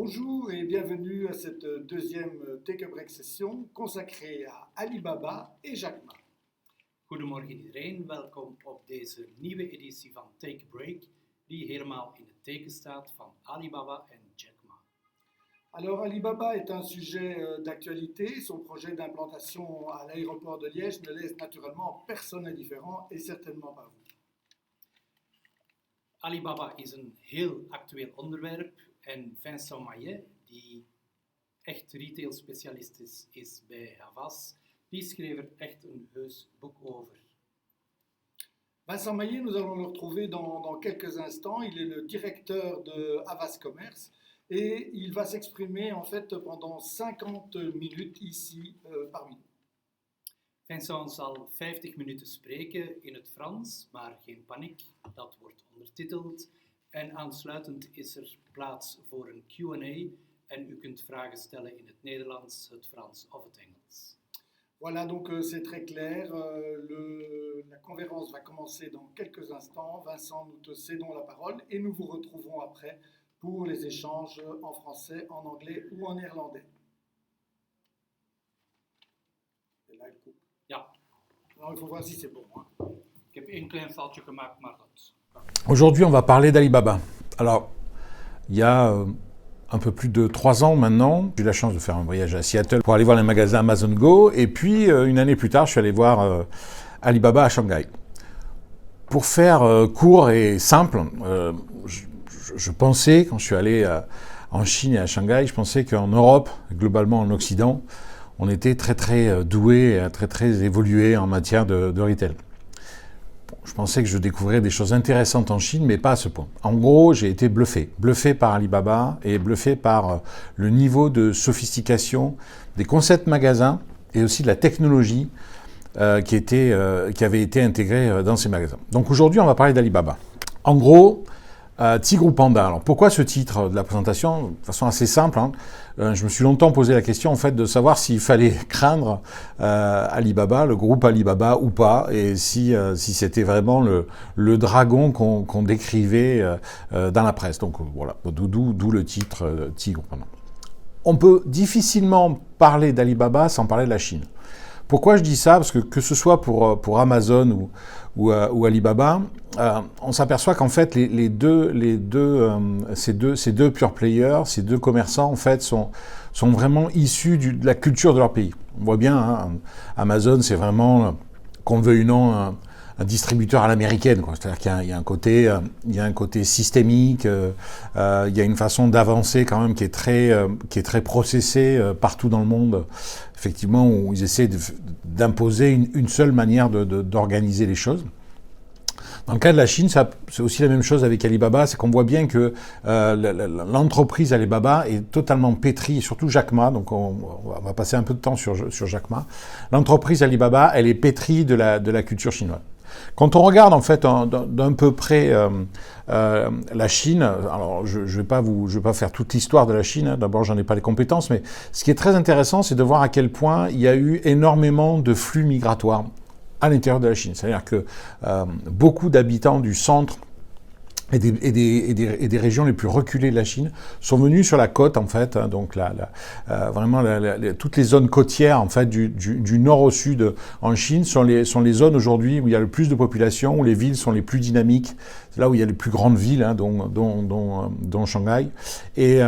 Bonjour et bienvenue à cette deuxième Take a Break session consacrée à Alibaba et Jack Ma. Goedemorgen iedereen, welkom op deze nieuwe editie van Take a Break, die helemaal in het teken staat van Alibaba en Jack Ma. Alors Alibaba est un sujet d'actualité, son projet d'implantation à l'aéroport de Liège ne laisse naturellement personne indifférent et certainement pas vous. Alibaba is een heel actueel onderwerp en Vincent Maillet, die echt retail specialist is bij Havas, die schreef er echt een heus boek over. Vincent Maillet, nous allons le retrouver dans quelques instants. Il est le directeur de Havas Commerce et il va s'exprimer en fait pendant 50 minutes ici parmi nous. Vincent zal 50 minuten spreken in het Frans, maar geen paniek, dat wordt ondertiteld. En aansluitend is er plaats voor een Q&A en u kunt vragen stellen in het Nederlands, het Frans of het Engels. Voilà, donc c'est très clair. La conférence va commencer dans quelques instants. Vincent, nous te cédons la parole et nous vous retrouvons après pour les échanges en français, en anglais ou en néerlandais. Et là, il coupe. Ja. Alors, il faut voir si c'est bon. Hein. Ik heb één klein foutje gemaakt, maar goed. Aujourd'hui, on va parler d'Alibaba. Alors, il y a un peu plus de 3 ans maintenant, j'ai eu la chance de faire un voyage à Seattle pour aller voir les magasins Amazon Go. Et puis, une année plus tard, je suis allé voir Alibaba à Shanghai. Pour faire court et simple, je pensais, quand je suis allé en Chine et à Shanghai, je pensais qu'en Europe, globalement en Occident, on était très doué, très évolué en matière de retail. Je pensais que je découvrais des choses intéressantes en Chine, mais pas à ce point. En gros, j'ai été bluffé par Alibaba et bluffé par le niveau de sophistication des concepts magasins et aussi de la technologie qui avait été intégrée dans ces magasins. Donc aujourd'hui, on va parler d'Alibaba. En gros, Tigre ou Panda. Alors pourquoi ce titre de la présentation? De façon assez simple, hein. Je me suis longtemps posé la question en fait de savoir s'il fallait craindre Alibaba, le groupe Alibaba ou pas, et si c'était vraiment le dragon qu'on décrivait dans la presse. Donc voilà, d'où le titre Tigre ou Panda. On peut difficilement parler d'Alibaba sans parler de la Chine. Pourquoi je dis ça? Parce que ce soit pour Amazon ou Alibaba, on s'aperçoit qu'en fait ces deux pure players, ces deux commerçants en fait sont vraiment issus de la culture de leur pays. On voit bien, hein, Amazon c'est vraiment, qu'on le veuille ou non, un distributeur à l'américaine, quoi. C'est-à-dire qu'il y a un côté systémique, il y a une façon d'avancer quand même qui est très processée partout dans le monde. Effectivement, où ils essaient d'imposer une seule manière d'organiser les choses. Dans le cas de la Chine, c'est aussi la même chose avec Alibaba, c'est qu'on voit bien que l'entreprise Alibaba est totalement pétrie, et surtout Jack Ma, donc on va passer un peu de temps sur Jack Ma. L'entreprise Alibaba, elle est pétrie de la culture chinoise. Quand on regarde en fait d'un peu près la Chine, alors je vais pas faire toute l'histoire de la Chine, hein, d'abord j'en ai pas les compétences, mais ce qui est très intéressant, c'est de voir à quel point il y a eu énormément de flux migratoires à l'intérieur de la Chine. C'est-à-dire que beaucoup d'habitants du centre et des régions les plus reculées de la Chine sont venus sur la côte en fait, hein, donc vraiment toutes les zones côtières en fait du nord au sud en Chine sont les zones aujourd'hui où il y a le plus de population, où les villes sont les plus dynamiques. C'est là où il y a les plus grandes villes, hein, dont Shanghai. Et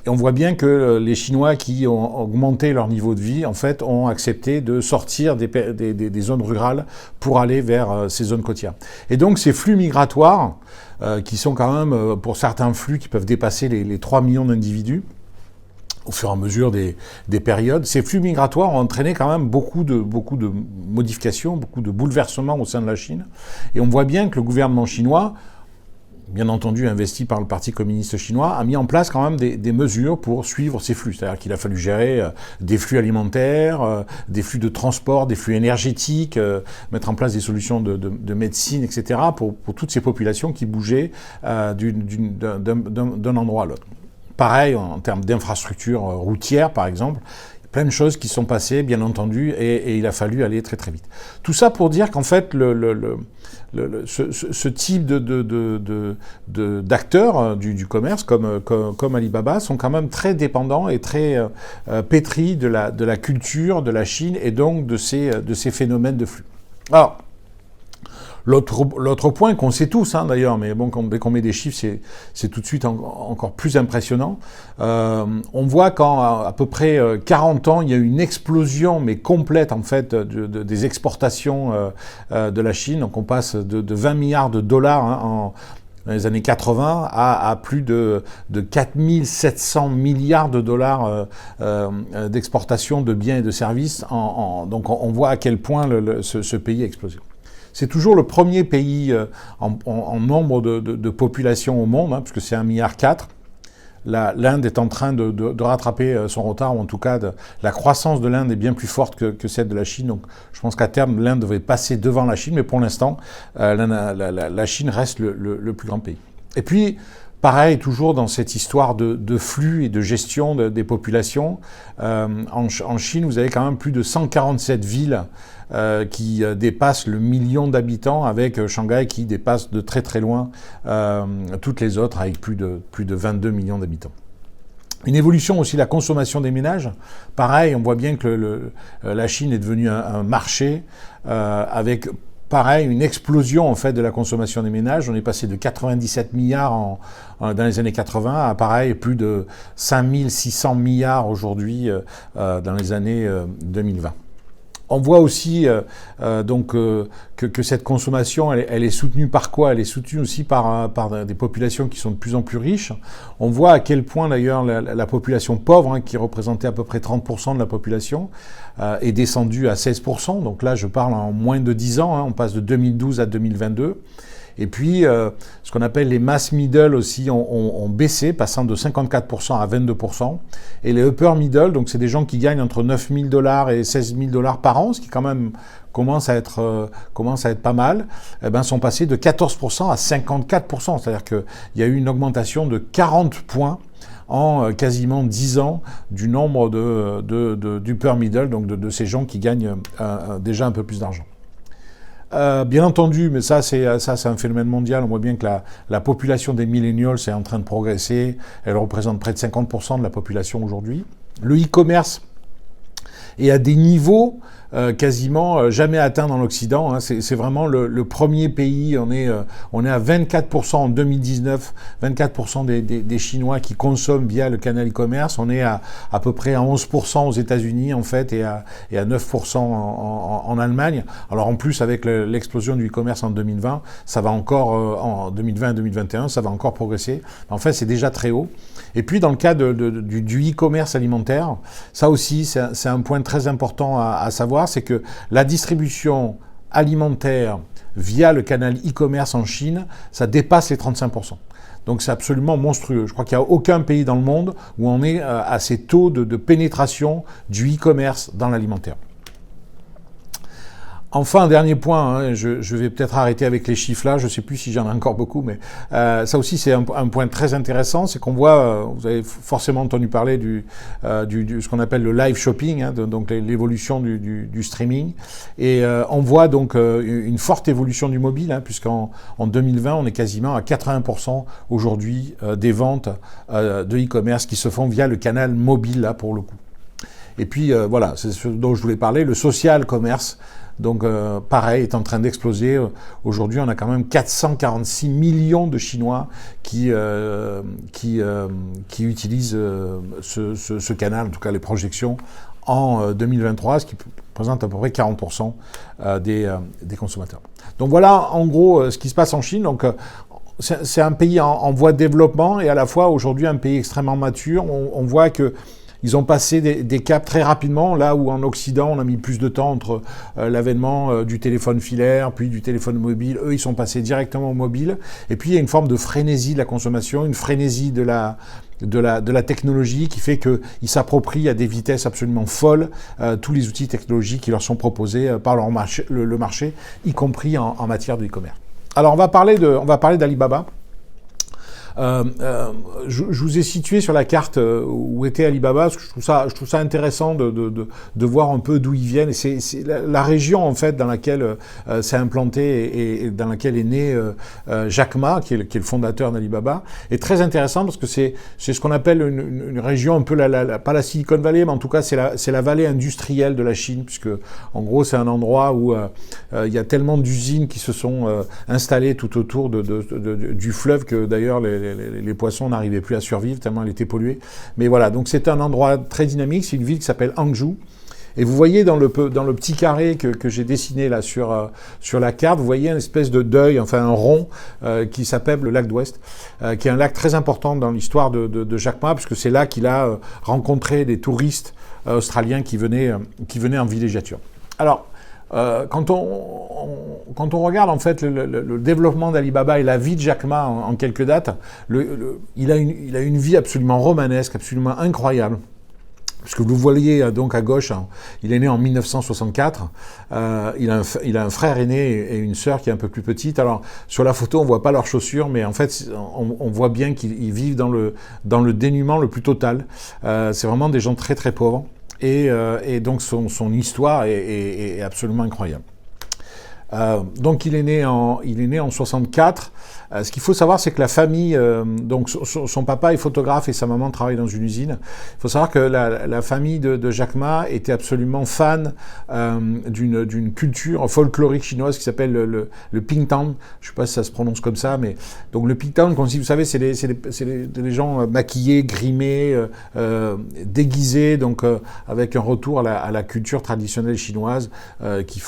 on voit bien que les Chinois qui ont augmenté leur niveau de vie, en fait, ont accepté de sortir des zones rurales pour aller vers ces zones côtières. Et donc, ces flux migratoires, qui sont quand même, pour certains flux, qui peuvent dépasser les 3 millions d'individus, au fur et à mesure des périodes, ces flux migratoires ont entraîné quand même beaucoup de modifications, beaucoup de bouleversements au sein de la Chine. Et on voit bien que le gouvernement chinois, bien entendu investi par le Parti communiste chinois, a mis en place quand même des mesures pour suivre ces flux. C'est-à-dire qu'il a fallu gérer des flux alimentaires, des flux de transport, des flux énergétiques, mettre en place des solutions de médecine, etc. pour toutes ces populations qui bougeaient d'un endroit à l'autre. Pareil, en termes d'infrastructures routières, par exemple, plein de choses qui sont passées, bien entendu, et il a fallu aller très très vite. Tout ça pour dire qu'en fait, ce type d'acteurs du commerce, comme Alibaba, sont quand même très dépendants et très pétris de la culture de la Chine et donc de ces phénomènes de flux. Alors, l'autre point qu'on sait tous, d'ailleurs, mais bon, dès qu'on met des chiffres, c'est tout de suite encore plus impressionnant. On voit qu'en à peu près 40 ans, il y a eu une explosion, mais complète en fait, des exportations de la Chine. Donc on passe de 20 milliards de dollars dans les années 80 à plus de 4700 milliards de dollars d'exportation de biens et de services. Donc on voit à quel point ce pays a explosé. C'est toujours le premier pays en nombre de population au monde, puisque c'est 1,4 milliard. L'Inde est en train de rattraper son retard, ou en tout cas, la croissance de l'Inde est bien plus forte que celle de la Chine. Donc je pense qu'à terme, l'Inde devrait passer devant la Chine, mais pour l'instant, la Chine reste le plus grand pays. Et puis, pareil, toujours dans cette histoire de flux et de gestion des populations, en Chine, vous avez quand même plus de 147 villes qui dépassent le million d'habitants, avec Shanghai qui dépasse de très très loin toutes les autres, avec plus de 22 millions d'habitants. Une évolution aussi de la consommation des ménages. Pareil, on voit bien que la Chine est devenue un marché avec... Pareil, une explosion en fait de la consommation des ménages. On est passé de 97 milliards dans les années 80 à pareil plus de 5600 milliards aujourd'hui dans les années 2020. On voit aussi que cette consommation, elle est soutenue par quoi? Elle est soutenue aussi par des populations qui sont de plus en plus riches. On voit à quel point d'ailleurs la population pauvre, qui représentait à peu près 30% de la population, est descendue à 16%. Donc là, je parle en moins de 10 ans. On passe de 2012 à 2022. Et puis, ce qu'on appelle les mass middle aussi ont baissé, passant de 54% à 22%. Et les upper middle, donc c'est des gens qui gagnent entre 9 000 $ et 16 000 $ par an, ce qui quand même commence à être pas mal, sont passés de 14% à 54%. C'est-à-dire qu'il y a eu une augmentation de 40 points en quasiment 10 ans du nombre du upper middle, donc de ces gens qui gagnent déjà un peu plus d'argent. Bien entendu, mais ça c'est un phénomène mondial. On voit bien que la population des millennials est en train de progresser. Elle représente près de 50% de la population aujourd'hui. Le e-commerce est à des niveaux quasiment jamais atteints dans l'Occident. C'est vraiment le premier pays. On est à 24% en 2019, 24% des Chinois qui consomment via le canal e-commerce. On est à peu près à 11% aux États-Unis en fait et à 9% en Allemagne. Alors en plus avec l'explosion du e-commerce en 2020, ça va encore en 2020 et 2021, ça va encore progresser. En fait, c'est déjà très haut. Et puis dans le cas du e-commerce alimentaire, ça aussi c'est un point très important à savoir. C'est que la distribution alimentaire via le canal e-commerce en Chine, ça dépasse les 35%. Donc c'est absolument monstrueux. Je crois qu'il n'y a aucun pays dans le monde où on est à ces taux de pénétration du e-commerce dans l'alimentaire. Enfin, un dernier point, je vais peut-être arrêter avec les chiffres là, je ne sais plus si j'en ai encore beaucoup, mais ça aussi c'est un point très intéressant, c'est qu'on voit, vous avez forcément entendu parler ce qu'on appelle le live shopping, donc l'évolution du streaming, et on voit donc une forte évolution du mobile, puisqu'en 2020 on est quasiment à 80% aujourd'hui des ventes de e-commerce qui se font via le canal mobile là pour le coup. Et puis voilà, c'est ce dont je voulais parler, le social commerce. Donc pareil, est en train d'exploser. Aujourd'hui, on a quand même 446 millions de Chinois qui utilisent ce canal, en tout cas les projections, en 2023, ce qui représente à peu près 40% des consommateurs. Donc voilà en gros ce qui se passe en Chine. Donc c'est un pays en voie de développement et à la fois aujourd'hui un pays extrêmement mature. On voit que ils ont passé des caps très rapidement, là où en Occident, on a mis plus de temps entre l'avènement du téléphone filaire, puis du téléphone mobile. Eux, ils sont passés directement au mobile. Et puis, il y a une forme de frénésie de la consommation, une frénésie de la technologie qui fait qu'ils s'approprient à des vitesses absolument folles tous les outils technologiques qui leur sont proposés par le marché, y compris en matière de e-commerce. Alors, on va parler d'Alibaba. Je vous ai situé sur la carte où était Alibaba, parce que je trouve ça intéressant de voir un peu d'où ils viennent. C'est la région en fait dans laquelle s'est implanté et dans laquelle est né Jack Ma, qui est le fondateur d'Alibaba, est très intéressant parce que c'est ce qu'on appelle une région un peu pas la Silicon Valley, mais en tout cas c'est la vallée industrielle de la Chine, puisque en gros c'est un endroit où il y a tellement d'usines qui se sont installées tout autour du fleuve que d'ailleurs les poissons n'arrivaient plus à survivre tellement elle était polluée. Mais voilà, donc c'est un endroit très dynamique, c'est une ville qui s'appelle Hangzhou. Et vous voyez dans le petit carré que j'ai dessiné là sur la carte, vous voyez une espèce de deuil, enfin un rond qui s'appelle le lac d'Ouest, qui est un lac très important dans l'histoire de Jack Ma, puisque c'est là qu'il a rencontré des touristes australiens qui venaient en villégiature. Alors, quand on regarde en fait le développement d'Alibaba et la vie de Jack Ma en quelques dates, il a une vie absolument romanesque, absolument incroyable. Parce que vous voyez donc à gauche, il est né en 1964, il a un frère aîné et une sœur qui est un peu plus petite. Alors sur la photo on ne voit pas leurs chaussures, mais en fait on voit bien qu'ils vivent dans le dénuement le plus total. C'est vraiment des gens très très pauvres et donc son histoire est absolument incroyable. Donc il est né en 64. Ce qu'il faut savoir, c'est que la famille, donc son papa est photographe et sa maman travaille dans une usine. Il faut savoir que la famille de Jack Ma était absolument fan d'une culture folklorique chinoise qui s'appelle le Pingtan. Je ne sais pas si ça se prononce comme ça, mais donc le Pingtan, comme si vous savez, c'est des gens maquillés, grimés, déguisés, donc avec un retour à la culture traditionnelle chinoise, qui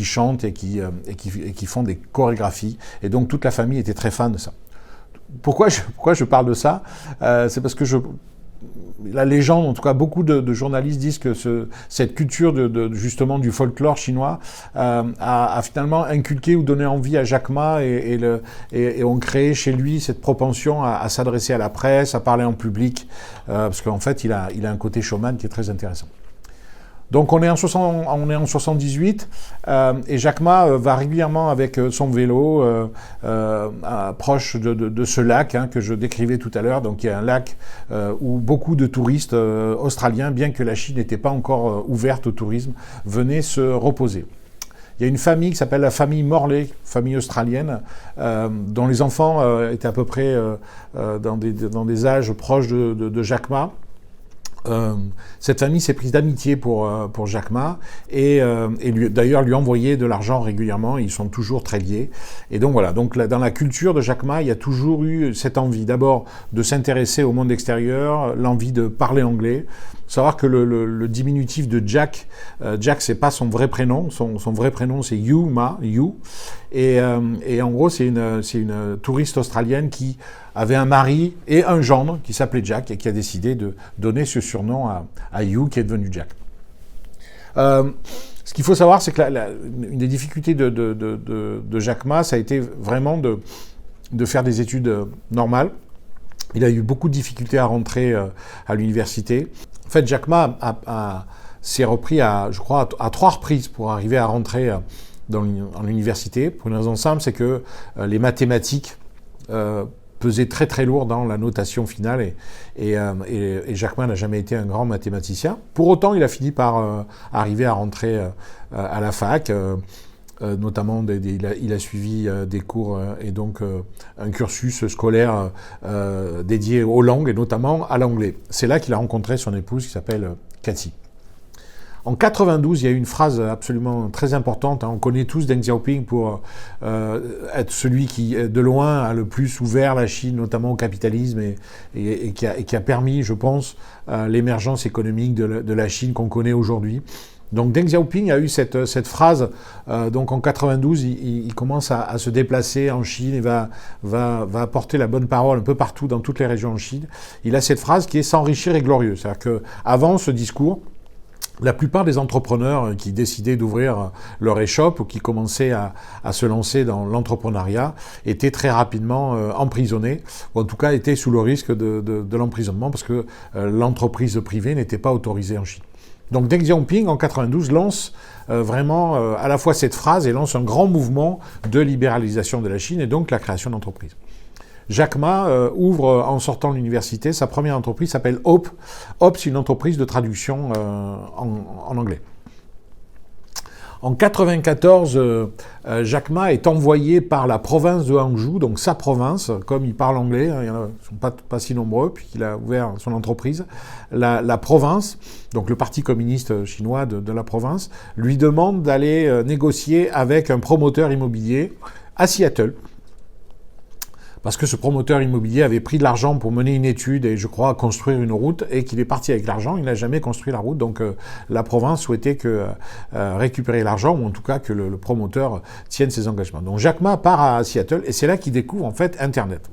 chantent et qui font des chorégraphies. Et donc toute la famille était très fan de ça. Pourquoi je parle de ça? C'est parce que la légende, en tout cas beaucoup de journalistes disent que cette culture justement du folklore chinois a finalement inculqué ou donné envie à Jack Ma et ont créé chez lui cette propension à s'adresser à la presse, à parler en public, parce qu'en fait il a un côté showman qui est très intéressant. Donc on est en 78 et Jack Ma va régulièrement avec son vélo proche de ce lac que je décrivais tout à l'heure. Donc il y a un lac où beaucoup de touristes australiens, bien que la Chine n'était pas encore ouverte au tourisme, venaient se reposer. Il y a une famille qui s'appelle la famille Morley, famille australienne, dont les enfants étaient à peu près dans des âges proches de Jack Ma. Cette famille s'est prise d'amitié pour Jack Ma et d'ailleurs lui envoyait de l'argent régulièrement. Ils sont toujours très liés. Et donc voilà, dans la culture de Jack Ma, il y a toujours eu cette envie d'abord de s'intéresser au monde extérieur, l'envie de parler anglais. Il faut savoir que le diminutif de Jack, c'est pas son vrai prénom. Son vrai prénom c'est Yu Ma, Yu. Et en gros c'est une touriste australienne qui avait un mari et un gendre qui s'appelait Jack et qui a décidé de donner ce surnom à Yu, qui est devenu Jack. Ce qu'il faut savoir, c'est que une des difficultés de Jack Ma, ça a été vraiment de faire des études normales. Il a eu beaucoup de difficultés à rentrer à l'université. En fait, Jack Ma s'est repris, je crois, à 3 reprises pour arriver à rentrer en l'université. Pour une raison simple, c'est que les mathématiques pesait très très lourd dans la notation finale et Jack Ma n'a jamais été un grand mathématicien. Pour autant, il a fini par arriver à rentrer à la fac, notamment il a suivi des cours et donc un cursus scolaire dédié aux langues et notamment à l'anglais. C'est là qu'il a rencontré son épouse qui s'appelle Cathy. En 92, il y a eu une phrase absolument très importante. On connaît tous Deng Xiaoping pour être celui qui, de loin, a le plus ouvert la Chine, notamment au capitalisme, et qui a permis, je pense, l'émergence économique de la Chine qu'on connaît aujourd'hui. Donc Deng Xiaoping a eu cette phrase. Donc en 92, il commence à se déplacer en Chine et va apporter la bonne parole un peu partout dans toutes les régions en Chine. Il a cette phrase qui est « s'enrichir est glorieux ». C'est-à-dire qu'avant ce discours, la plupart des entrepreneurs qui décidaient d'ouvrir leur échoppe ou qui commençaient à se lancer dans l'entrepreneuriat étaient très rapidement emprisonnés, ou en tout cas étaient sous le risque de l'emprisonnement parce que l'entreprise privée n'était pas autorisée en Chine. Donc Deng Xiaoping, en 92, lance vraiment à la fois cette phrase et lance un grand mouvement de libéralisation de la Chine et donc la création d'entreprises. Jack Ma ouvre en sortant de l'université, sa première entreprise s'appelle Hope. Hope, c'est une entreprise de traduction en anglais. En 1994, Jack Ma est envoyé par la province de Hangzhou, donc sa province, comme il parle anglais, hein, ils ne sont pas si nombreux, puis qu'il a ouvert son entreprise, la province, donc le parti communiste chinois de la province, lui demande d'aller négocier avec un promoteur immobilier à Seattle. Parce que ce promoteur immobilier avait pris de l'argent pour mener une étude et, je crois, construire une route, et qu'il est parti avec l'argent, il n'a jamais construit la route, donc la province souhaitait récupérer l'argent, ou en tout cas que le promoteur tienne ses engagements. Donc Jack Ma part à Seattle, et c'est là qu'il découvre en fait Internet.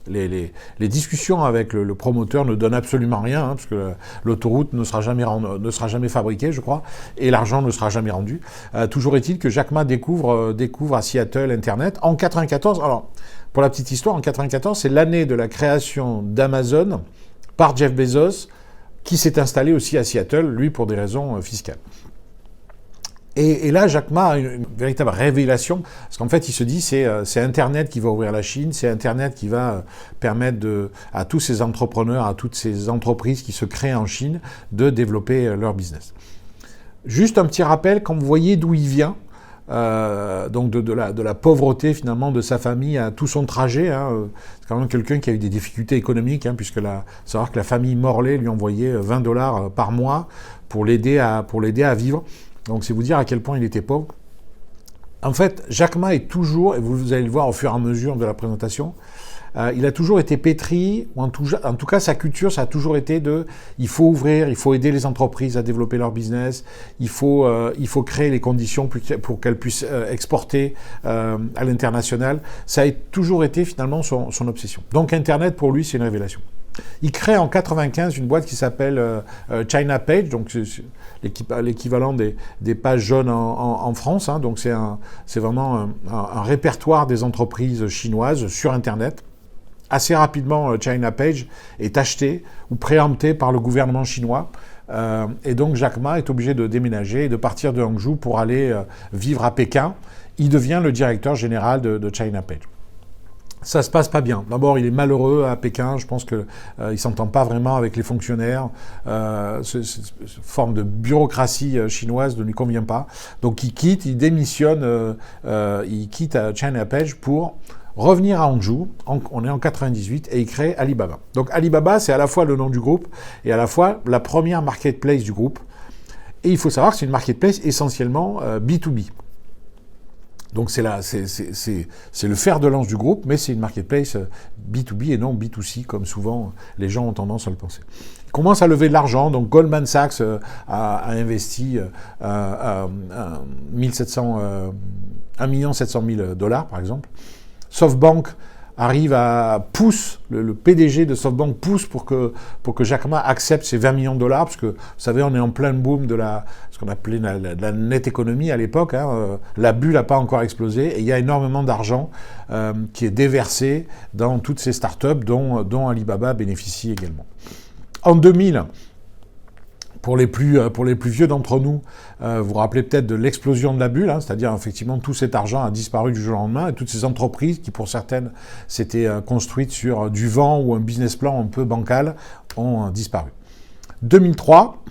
Les discussions avec le promoteur ne donnent absolument rien, hein, parce que l'autoroute ne sera jamais fabriquée, je crois, et l'argent ne sera jamais rendu. Toujours est-il que Jack Ma découvre à Seattle Internet en 1994. Alors, pour la petite histoire, en 1994, c'est l'année de la création d'Amazon par Jeff Bezos, qui s'est installé aussi à Seattle, lui pour des raisons fiscales. Et là, Jack Ma a une véritable révélation, parce qu'en fait, il se dit c'est Internet qui va ouvrir la Chine, c'est Internet qui va permettre à tous ces entrepreneurs, à toutes ces entreprises qui se créent en Chine, de développer leur business. Juste un petit rappel, quand vous voyez d'où il vient, donc de la pauvreté finalement de sa famille à tout son trajet, hein, c'est quand même quelqu'un qui a eu des difficultés économiques, hein, puisque savoir que la famille Morley lui envoyait $20 par mois pour l'aider à vivre. Donc c'est vous dire à quel point il était pauvre. En fait, Jack Ma est toujours, et vous allez le voir au fur et à mesure de la présentation, il a toujours été pétri, ou en tout cas sa culture, ça a toujours été il faut ouvrir, il faut aider les entreprises à développer leur business, il faut créer les conditions pour qu'elles puissent exporter à l'international. Ça a toujours été finalement son obsession. Donc Internet pour lui c'est une révélation. Il crée en 1995 une boîte qui s'appelle China Page, donc c'est l'équivalent des pages jaunes en France, hein, donc c'est vraiment un répertoire des entreprises chinoises sur Internet. Assez rapidement, China Page est acheté ou préempté par le gouvernement chinois. Et donc Jack Ma est obligé de déménager et de partir de Hangzhou pour aller vivre à Pékin. Il devient le directeur général de China Page. Ça se passe pas bien. D'abord, il est malheureux à Pékin. Je pense qu'il s'entend pas vraiment avec les fonctionnaires. Cette forme de bureaucratie chinoise ne lui convient pas. Donc il démissionne, il quitte China Page pour revenir à Hangzhou, on est en 98, et il crée Alibaba. Donc Alibaba, c'est à la fois le nom du groupe et à la fois la première marketplace du groupe. Et il faut savoir que c'est une marketplace essentiellement B2B. Donc c'est le fer de lance du groupe, mais c'est une marketplace B2B et non B2C, comme souvent les gens ont tendance à le penser. Il commence à lever de l'argent, donc Goldman Sachs a investi $1 700 000, par exemple. SoftBank arrive pousse, le PDG de SoftBank pousse pour que Jack Ma accepte ces $20 millions, parce que, vous savez, on est en plein boom de ce qu'on appelait la net économie à l'époque, hein, la bulle n'a pas encore explosé, et il y a énormément d'argent qui est déversé dans toutes ces startups, dont Alibaba bénéficie également. En 2000, pour les plus vieux d'entre nous, vous vous rappelez peut-être de l'explosion de la bulle, hein, c'est-à-dire effectivement tout cet argent a disparu du jour au lendemain, et toutes ces entreprises qui pour certaines s'étaient construites sur du vent ou un business plan un peu bancal ont disparu. 2003,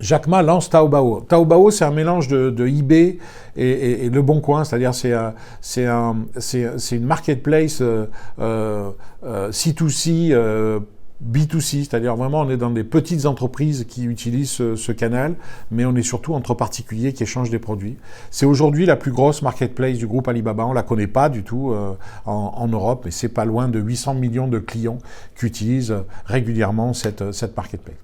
Jack Ma lance Taobao. Taobao, c'est un mélange de eBay et Le Bon Coin, c'est-à-dire c'est une marketplace C2C, B2C, c'est-à-dire vraiment on est dans des petites entreprises qui utilisent ce canal, mais on est surtout entre particuliers qui échangent des produits. C'est aujourd'hui la plus grosse marketplace du groupe Alibaba, on la connaît pas du tout en Europe, mais c'est pas loin de 800 millions de clients qui utilisent régulièrement cette marketplace.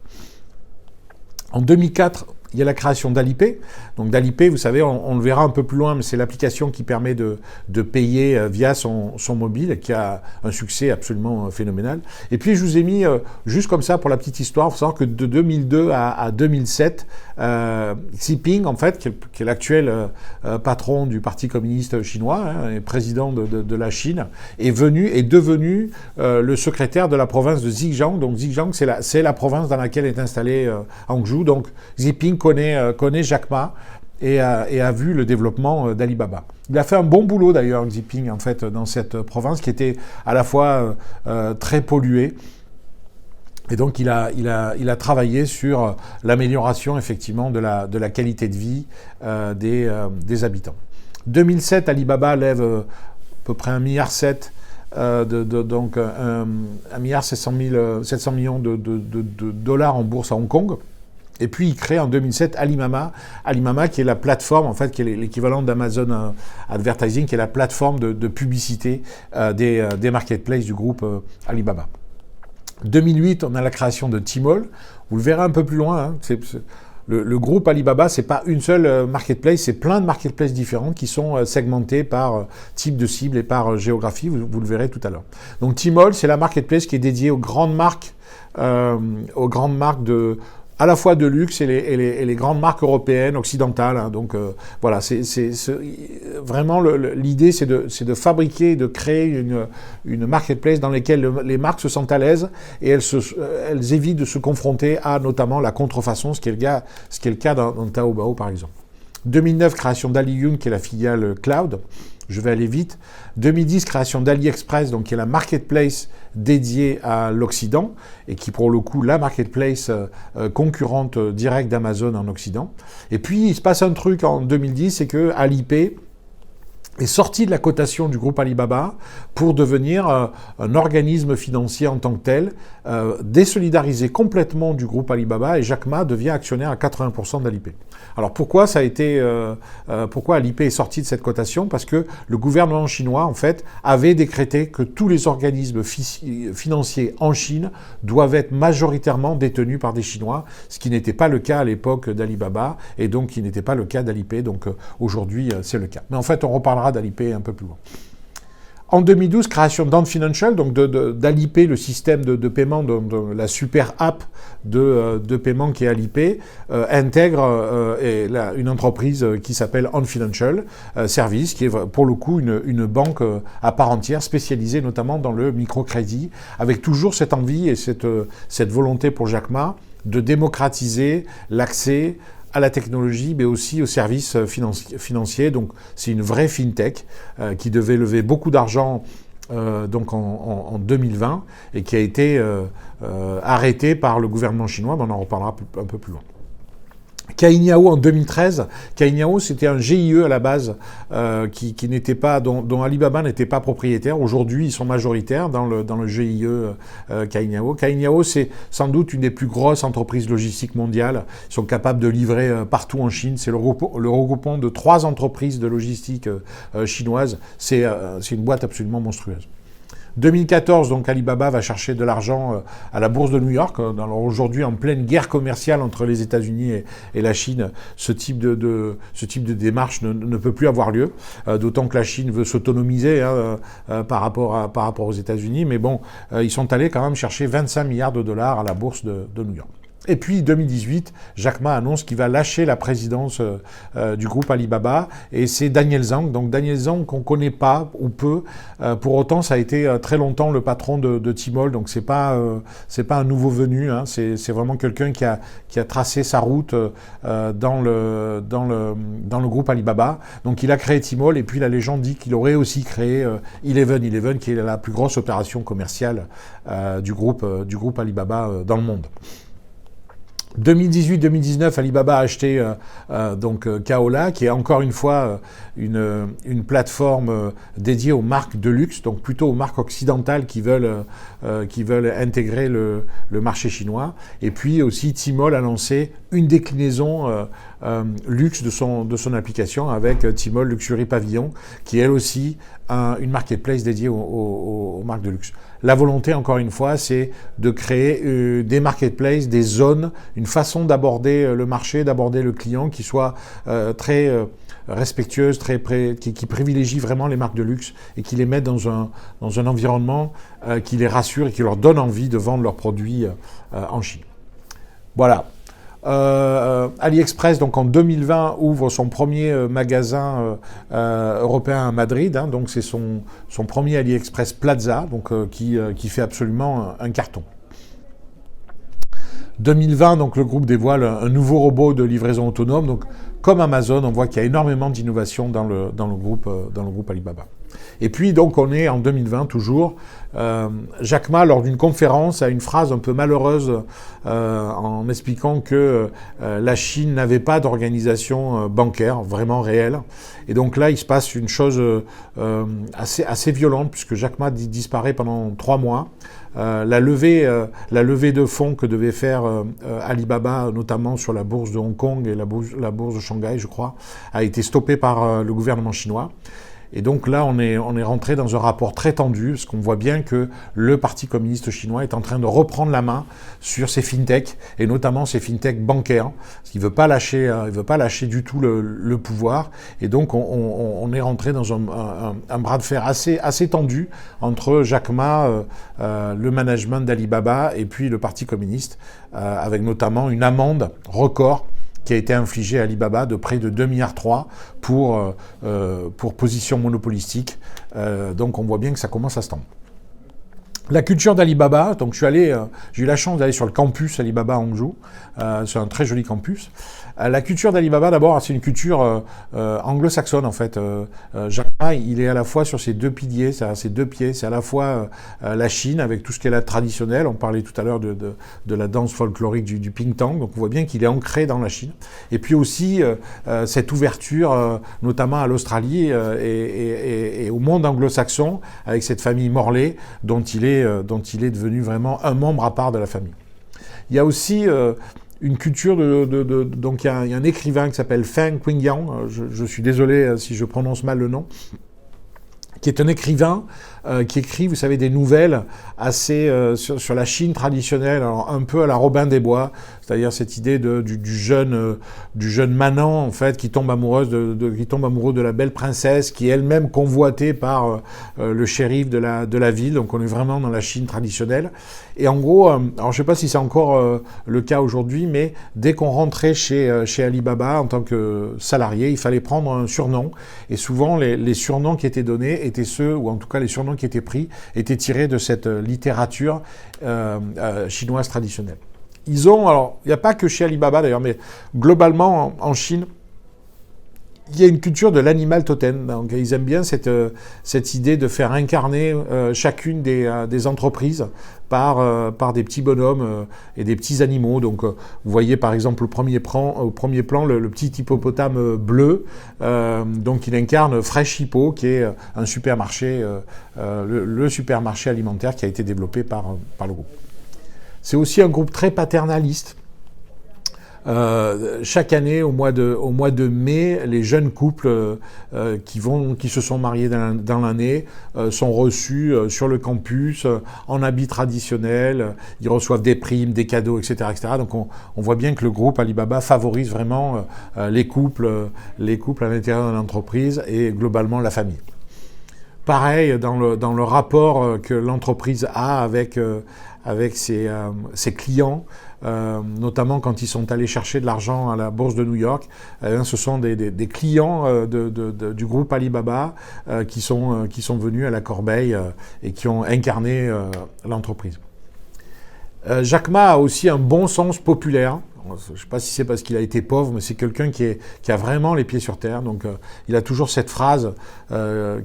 En 2004, il y a la création d'Alipay. Donc d'Alipay, vous savez, on le verra un peu plus loin, mais c'est l'application qui permet de payer via son mobile, qui a un succès absolument phénoménal. Et puis je vous ai mis, juste comme ça pour la petite histoire, il faut savoir que de 2002 à 2007, Xi Jinping, en fait, qui est l'actuel patron du Parti communiste chinois, hein, et président de la Chine, est devenu le secrétaire de la province de Zhejiang. Donc Zhejiang, c'est la province dans laquelle est installé Hangzhou. Donc Xi Jinping connaît Jack Ma et a vu le développement d'Alibaba. Il a fait un bon boulot d'ailleurs, Xi Jinping, en fait, dans cette province qui était à la fois très polluée. Et donc il a travaillé sur l'amélioration effectivement de la qualité de vie des habitants. 2007, Alibaba lève à peu près 1,7 milliard, donc 1,7 milliard de dollars en bourse à Hong Kong. Et puis il crée en 2007 Alimama qui est la plateforme, en fait, qui est l'équivalent d'Amazon Advertising, qui est la plateforme de publicité des marketplaces du groupe Alibaba. 2008, on a la création de Tmall. Vous le verrez un peu plus loin. Hein. Le groupe Alibaba, c'est pas une seule marketplace, c'est plein de marketplaces différentes qui sont segmentées par type de cible et par géographie. Vous le verrez tout à l'heure. Donc Tmall, c'est la marketplace qui est dédiée aux grandes marques à la fois de luxe et les grandes marques européennes, occidentales. Hein. Donc voilà, vraiment l'idée, c'est de fabriquer, de créer une marketplace dans laquelle les marques se sentent à l'aise et elles évitent de se confronter à notamment la contrefaçon, ce qui est le cas dans Taobao par exemple. 2009, création d'Aliyun, qui est la filiale cloud. Je vais aller vite. 2010, création d'AliExpress, donc qui est la marketplace dédiée à l'Occident et qui, pour le coup, la marketplace concurrente directe d'Amazon en Occident. Et puis, il se passe un truc en 2010, c'est que Alipay est sorti de la cotation du groupe Alibaba pour devenir un organisme financier en tant que tel, désolidarisé complètement du groupe Alibaba, et Jack Ma devient actionnaire à 80% d'Alipay. Alors pourquoi pourquoi Alipay est sorti de cette cotation? Parce que le gouvernement chinois, en fait, avait décrété que tous les organismes financiers en Chine doivent être majoritairement détenus par des Chinois, ce qui n'était pas le cas à l'époque d'Alibaba, et donc qui n'était pas le cas d'Alipay. Donc aujourd'hui, c'est le cas. Mais en fait, on reparlera d'Alipay un peu plus loin. En 2012, création d'Ant Financial, donc d'Alipay, le système de paiement, de la super app de paiement qui est Alipay, intègre une entreprise qui s'appelle Ant Financial Service, qui est pour le coup une banque à part entière, spécialisée notamment dans le microcrédit, avec toujours cette envie et cette volonté pour Jack Ma de démocratiser l'accès à la technologie, mais aussi aux services financiers. Donc, c'est une vraie fintech qui devait lever beaucoup d'argent donc en 2020 et qui a été arrêtée par le gouvernement chinois, mais on en reparlera un peu plus loin. Cainiao en 2013, Cainiao c'était un GIE à la base qui n'était pas, dont Alibaba n'était pas propriétaire. Aujourd'hui, ils sont majoritaires dans le GIE Cainiao. Cainiao, c'est sans doute une des plus grosses entreprises logistiques mondiales. Ils sont capables de livrer partout en Chine. C'est le regroupement de 3 entreprises de logistique chinoises. C'est une boîte absolument monstrueuse. 2014, donc Alibaba va chercher de l'argent à la bourse de New York. Alors aujourd'hui, en pleine guerre commerciale entre les États-Unis et la Chine, ce type de démarche ne peut plus avoir lieu. D'autant que la Chine veut s'autonomiser par rapport aux États-Unis. Mais bon, ils sont allés quand même chercher 25 milliards de dollars à la bourse de New York. Et puis 2018, Jack Ma annonce qu'il va lâcher la présidence du groupe Alibaba, et c'est Daniel Zhang. Donc Daniel Zhang qu'on connaît pas ou peu, pour autant ça a été très longtemps le patron de Tmall. Donc c'est pas un nouveau venu. Hein. C'est vraiment quelqu'un qui a tracé sa route dans le groupe Alibaba. Donc il a créé Tmall, et puis la légende dit qu'il aurait aussi créé Eleven qui est la plus grosse opération commerciale du groupe Alibaba dans le monde. 2018-2019, Alibaba a acheté Kaola, qui est encore une fois une plateforme dédiée aux marques de luxe, donc plutôt aux marques occidentales qui veulent intégrer le marché chinois. Et puis aussi, Tmall a lancé une déclinaison luxe de son application avec Tmall Luxury Pavilion, qui est elle aussi une marketplace dédiée aux marques de luxe. La volonté, encore une fois, c'est de créer des marketplaces, des zones, une façon d'aborder le marché, d'aborder le client qui soit très respectueuse, qui privilégie vraiment les marques de luxe et qui les met dans un environnement qui les rassure et qui leur donne envie de vendre leurs produits en Chine. Voilà. AliExpress, donc en 2020, ouvre son premier magasin européen à Madrid. Hein, donc c'est son premier AliExpress Plaza, donc qui fait absolument un carton. 2020, donc le groupe dévoile un nouveau robot de livraison autonome. Donc, comme Amazon, on voit qu'il y a énormément d'innovation dans le groupe Alibaba. Et puis, donc, on est en 2020 toujours. Jack Ma, lors d'une conférence, a une phrase un peu malheureuse en expliquant que la Chine n'avait pas d'organisation bancaire vraiment réelle. Et donc là, il se passe une chose assez violente, puisque Jack Ma disparaît pendant 3 mois. La levée de fonds que devait faire Alibaba, notamment sur la bourse de Hong Kong et la bourse de Shanghai, je crois, a été stoppée par le gouvernement chinois. Et donc là, on est rentré dans un rapport très tendu, parce qu'on voit bien que le Parti communiste chinois est en train de reprendre la main sur ces fintechs, et notamment ces fintechs bancaires. Parce qu'il veut pas lâcher du tout le pouvoir. Et donc, on est rentré dans un bras de fer assez tendu entre Jack Ma, le management d'Alibaba, et puis le Parti communiste, avec notamment une amende record qui a été infligé à Alibaba de près de 2,3 milliards pour position monopolistique. Donc on voit bien que ça commence à se tendre. La culture d'Alibaba, donc j'ai eu la chance d'aller sur le campus Alibaba à Hangzhou. C'est un très joli campus. La culture d'Alibaba, d'abord, c'est une culture anglo-saxonne, en fait. Jack Ma, il est à la fois sur ses 2 piliers, ses 2 pieds. C'est à la fois la Chine, avec tout ce qui est là traditionnel. On parlait tout à l'heure de la danse folklorique du Pingtang. Donc, on voit bien qu'il est ancré dans la Chine. Et puis aussi, cette ouverture, notamment à l'Australie et au monde anglo-saxon, avec cette famille Morley, dont il est devenu vraiment un membre à part de la famille. Il y a aussi une culture donc il y a un écrivain qui s'appelle Feng Qingyang, je suis désolé si je prononce mal le nom, qui est un écrivain qui écrit, vous savez, des nouvelles assez sur la Chine traditionnelle, alors un peu à la Robin des Bois, c'est-à-dire cette idée du jeune manant, en fait, qui tombe amoureux de la belle princesse, qui est elle-même convoitée par le shérif de la ville. Donc on est vraiment dans la Chine traditionnelle. Et en gros, alors je ne sais pas si c'est encore le cas aujourd'hui, mais dès qu'on rentrait chez Alibaba en tant que salarié, il fallait prendre un surnom. Et souvent, les surnoms qui étaient donnés étaient ceux, ou en tout cas les surnoms qui étaient pris, étaient tirés de cette littérature chinoise traditionnelle. Alors, il n'y a pas que chez Alibaba d'ailleurs, mais globalement en Chine, il y a une culture de l'animal totem. Donc, ils aiment bien cette idée de faire incarner chacune des entreprises par des petits bonhommes et des petits animaux. Donc, vous voyez par exemple au premier plan le petit hippopotame bleu. Donc, il incarne Fresh Hippo, qui est un supermarché, le supermarché alimentaire qui a été développé par le groupe. C'est aussi un groupe très paternaliste. Chaque année, au mois de mai, les jeunes couples qui se sont mariés dans l'année sont reçus sur le campus en habits traditionnels. Ils reçoivent des primes, des cadeaux, etc., etc. Donc on voit bien que le groupe Alibaba favorise vraiment les couples à l'intérieur de l'entreprise et globalement la famille. Pareil, dans le rapport que l'entreprise a avec ses clients, notamment quand ils sont allés chercher de l'argent à la bourse de New York, ce sont des clients du groupe Alibaba qui sont venus à la corbeille et qui ont incarné l'entreprise. Jack Ma a aussi un bon sens populaire. Je ne sais pas si c'est parce qu'il a été pauvre, mais c'est quelqu'un qui a vraiment les pieds sur terre. Donc, il a toujours cette phrase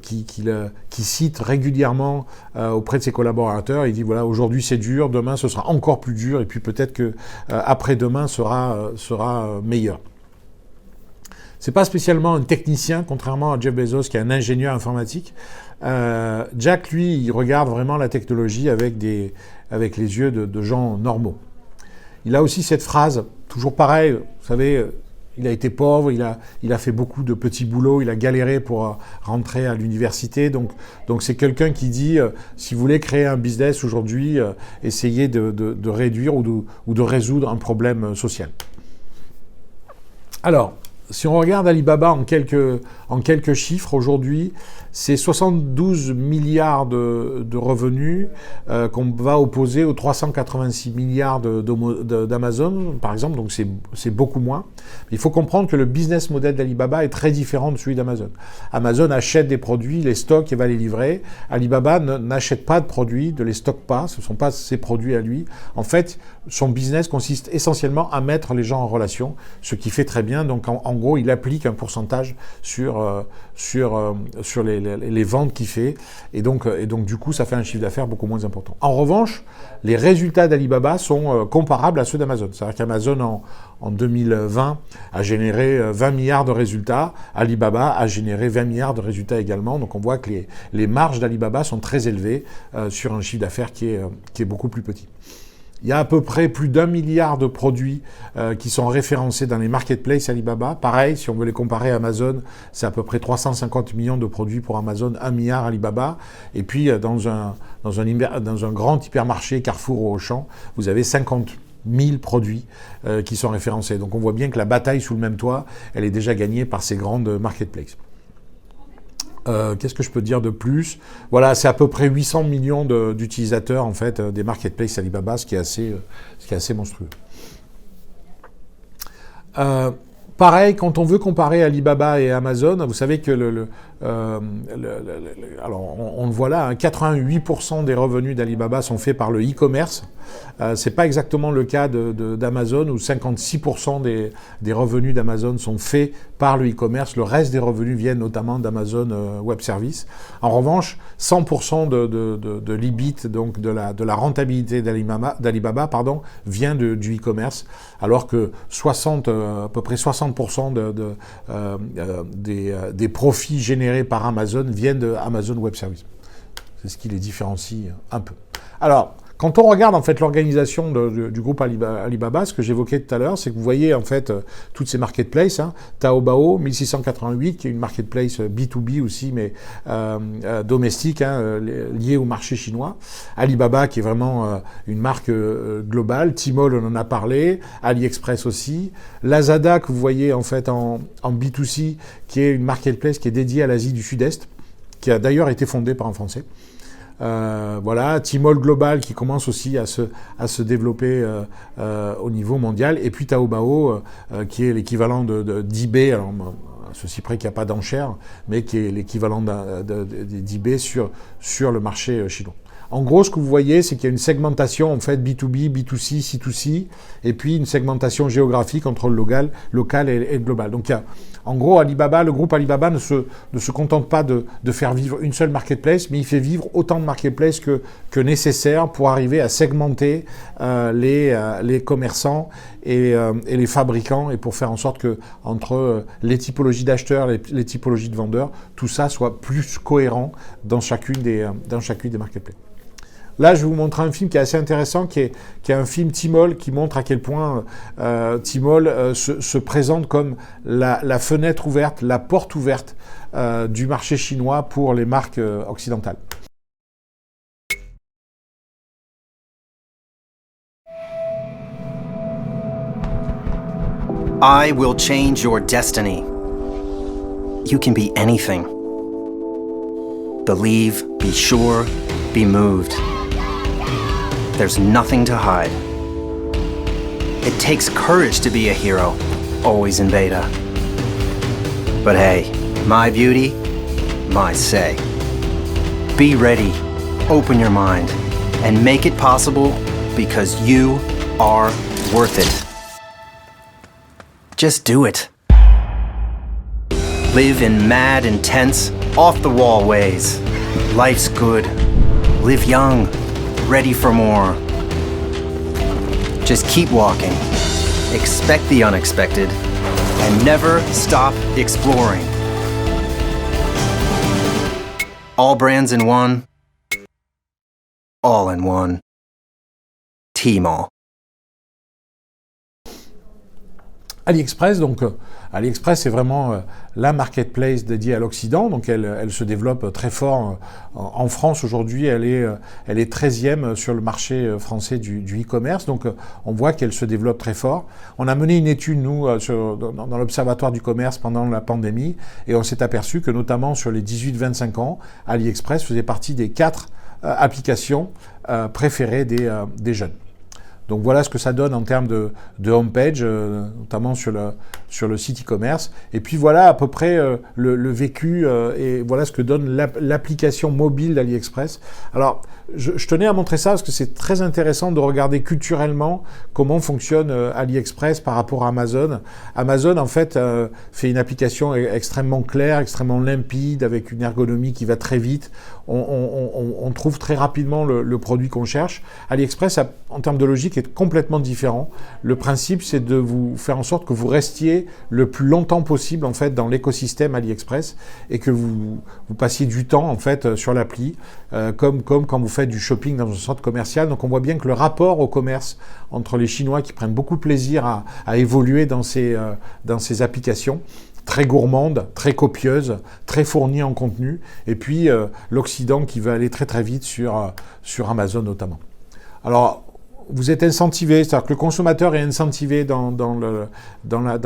qu'il cite régulièrement auprès de ses collaborateurs. Il dit, voilà, aujourd'hui c'est dur, demain ce sera encore plus dur, et puis peut-être que après-demain sera meilleur. C'est pas spécialement un technicien, contrairement à Jeff Bezos, qui est un ingénieur informatique. Jack, lui, il regarde vraiment la technologie avec les yeux de gens normaux. Il a aussi cette phrase, toujours pareil, vous savez, il a été pauvre, il a fait beaucoup de petits boulots, il a galéré pour rentrer à l'université. Donc c'est quelqu'un qui dit, si vous voulez créer un business aujourd'hui, essayez de réduire ou de résoudre un problème social. Alors, si on regarde Alibaba en quelques chiffres aujourd'hui, c'est 72 milliards de revenus qu'on va opposer aux 386 milliards d'Amazon, par exemple, donc c'est beaucoup moins. Il faut comprendre que le business model d'Alibaba est très différent de celui d'Amazon. Amazon achète des produits, les stocke et va les livrer. Alibaba n'achète pas de produits, ne les stocke pas, ce ne sont pas ses produits à lui. En fait, son business consiste essentiellement à mettre les gens en relation, ce qui fait très bien. Donc en gros, il applique un pourcentage sur les ventes qu'il fait. Et donc du coup, ça fait un chiffre d'affaires beaucoup moins important. En revanche, les résultats d'Alibaba sont comparables à ceux d'Amazon. C'est-à-dire qu'Amazon, en 2020, a généré 20 milliards de résultats. Alibaba a généré 20 milliards de résultats également. Donc on voit que les marges d'Alibaba sont très élevées sur un chiffre d'affaires qui est beaucoup plus petit. Il y a à peu près plus d'1 milliard de produits qui sont référencés dans les marketplaces Alibaba. Pareil, si on veut les comparer à Amazon, c'est à peu près 350 millions de produits pour Amazon, 1 milliard Alibaba. Et puis dans un grand hypermarché Carrefour ou Auchan, vous avez 50 000 produits qui sont référencés. Donc on voit bien que la bataille sous le même toit, elle est déjà gagnée par ces grandes marketplaces. Qu'est-ce que je peux dire de plus? Voilà, c'est à peu près 800 millions d'utilisateurs en fait des marketplaces Alibaba, ce qui est assez monstrueux. Pareil, quand on veut comparer Alibaba et Amazon, vous savez que alors on le voit là, hein, 88% des revenus d'Alibaba sont faits par le e-commerce. C'est pas exactement le cas d'Amazon où 56% des revenus d'Amazon sont faits par le e-commerce. Le reste des revenus viennent notamment d'Amazon Web Services. En revanche, 100% de l'EBIT, donc de la rentabilité d'Alibaba, vient du e-commerce, alors que à peu près 60% des profits générés par Amazon viennent de Amazon Web Services. C'est ce qui les différencie un peu. Alors, quand on regarde en fait l'organisation du groupe Alibaba, ce que j'évoquais tout à l'heure, c'est que vous voyez en fait toutes ces marketplaces, hein, Taobao 1688 qui est une marketplace B2B aussi, mais domestique, hein, liée au marché chinois. Alibaba qui est vraiment une marque globale. Tmall, on en a parlé. AliExpress aussi. Lazada que vous voyez en fait en B2C, qui est une marketplace qui est dédiée à l'Asie du Sud-Est, qui a d'ailleurs été fondée par un Français. Voilà, Tmall Global qui commence aussi à se développer au niveau mondial, et puis Taobao qui est l'équivalent d'eBay, alors à ceci près qu'il n'y a pas d'enchère, mais qui est l'équivalent d'eBay sur le marché chinois. En gros, ce que vous voyez, c'est qu'il y a une segmentation en fait B2B, B2C, C2C, et puis une segmentation géographique entre le local et le global. Donc, en gros, le groupe Alibaba ne se contente pas de faire vivre une seule marketplace, mais il fait vivre autant de marketplaces que nécessaire pour arriver à segmenter les commerçants et les fabricants, et pour faire en sorte que entre les typologies d'acheteurs, les typologies de vendeurs, tout ça soit plus cohérent dans chacune des marketplaces. Là, je vais vous montrer un film qui est assez intéressant, qui est un film Tmall, qui montre à quel point Tmall se présente comme la fenêtre ouverte, la porte ouverte du marché chinois pour les marques occidentales. I will change your destiny. You can be anything. Believe, be sure, be moved. There's nothing to hide. It takes courage to be a hero, always in beta. But hey, my beauty, my say. Be ready, open your mind, and make it possible because you are worth it. Just do it. Live in mad, intense, off-the-wall ways. Life's good. Live young. Ready for more. Just keep walking, expect the unexpected, and never stop exploring. All brands in one, all in one. Tmall. AliExpress, donc AliExpress c'est vraiment la marketplace dédiée à l'Occident, donc elle se développe très fort en France aujourd'hui, elle est 13e sur le marché français du e-commerce, donc on voit qu'elle se développe très fort. On a mené une étude, nous, dans l'Observatoire du commerce pendant la pandémie, et on s'est aperçu que notamment sur les 18-25 ans, AliExpress faisait partie des 4 applications préférées des jeunes. Donc voilà ce que ça donne en termes de homepage, notamment sur le site e-commerce. Et puis voilà à peu près le vécu et voilà ce que donne l'application mobile d'AliExpress. Alors je tenais à montrer ça parce que c'est très intéressant de regarder culturellement comment fonctionne AliExpress par rapport à Amazon. Amazon en fait fait une application extrêmement claire, extrêmement limpide, avec une ergonomie qui va très vite. On trouve très rapidement le produit qu'on cherche. AliExpress, en termes de logique, est complètement différent. Le principe, c'est de vous faire en sorte que vous restiez le plus longtemps possible en fait dans l'écosystème AliExpress et que vous passiez du temps en fait sur l'appli, comme quand vous faites du shopping dans un centre commercial. Donc on voit bien que le rapport au commerce entre les Chinois qui prennent beaucoup de plaisir à évoluer dans ces applications, très gourmande, très copieuse, très fournie en contenu, et puis l'Occident qui veut aller très très vite sur Amazon notamment. Alors, vous êtes incentivé, c'est-à-dire que le consommateur est incentivé dans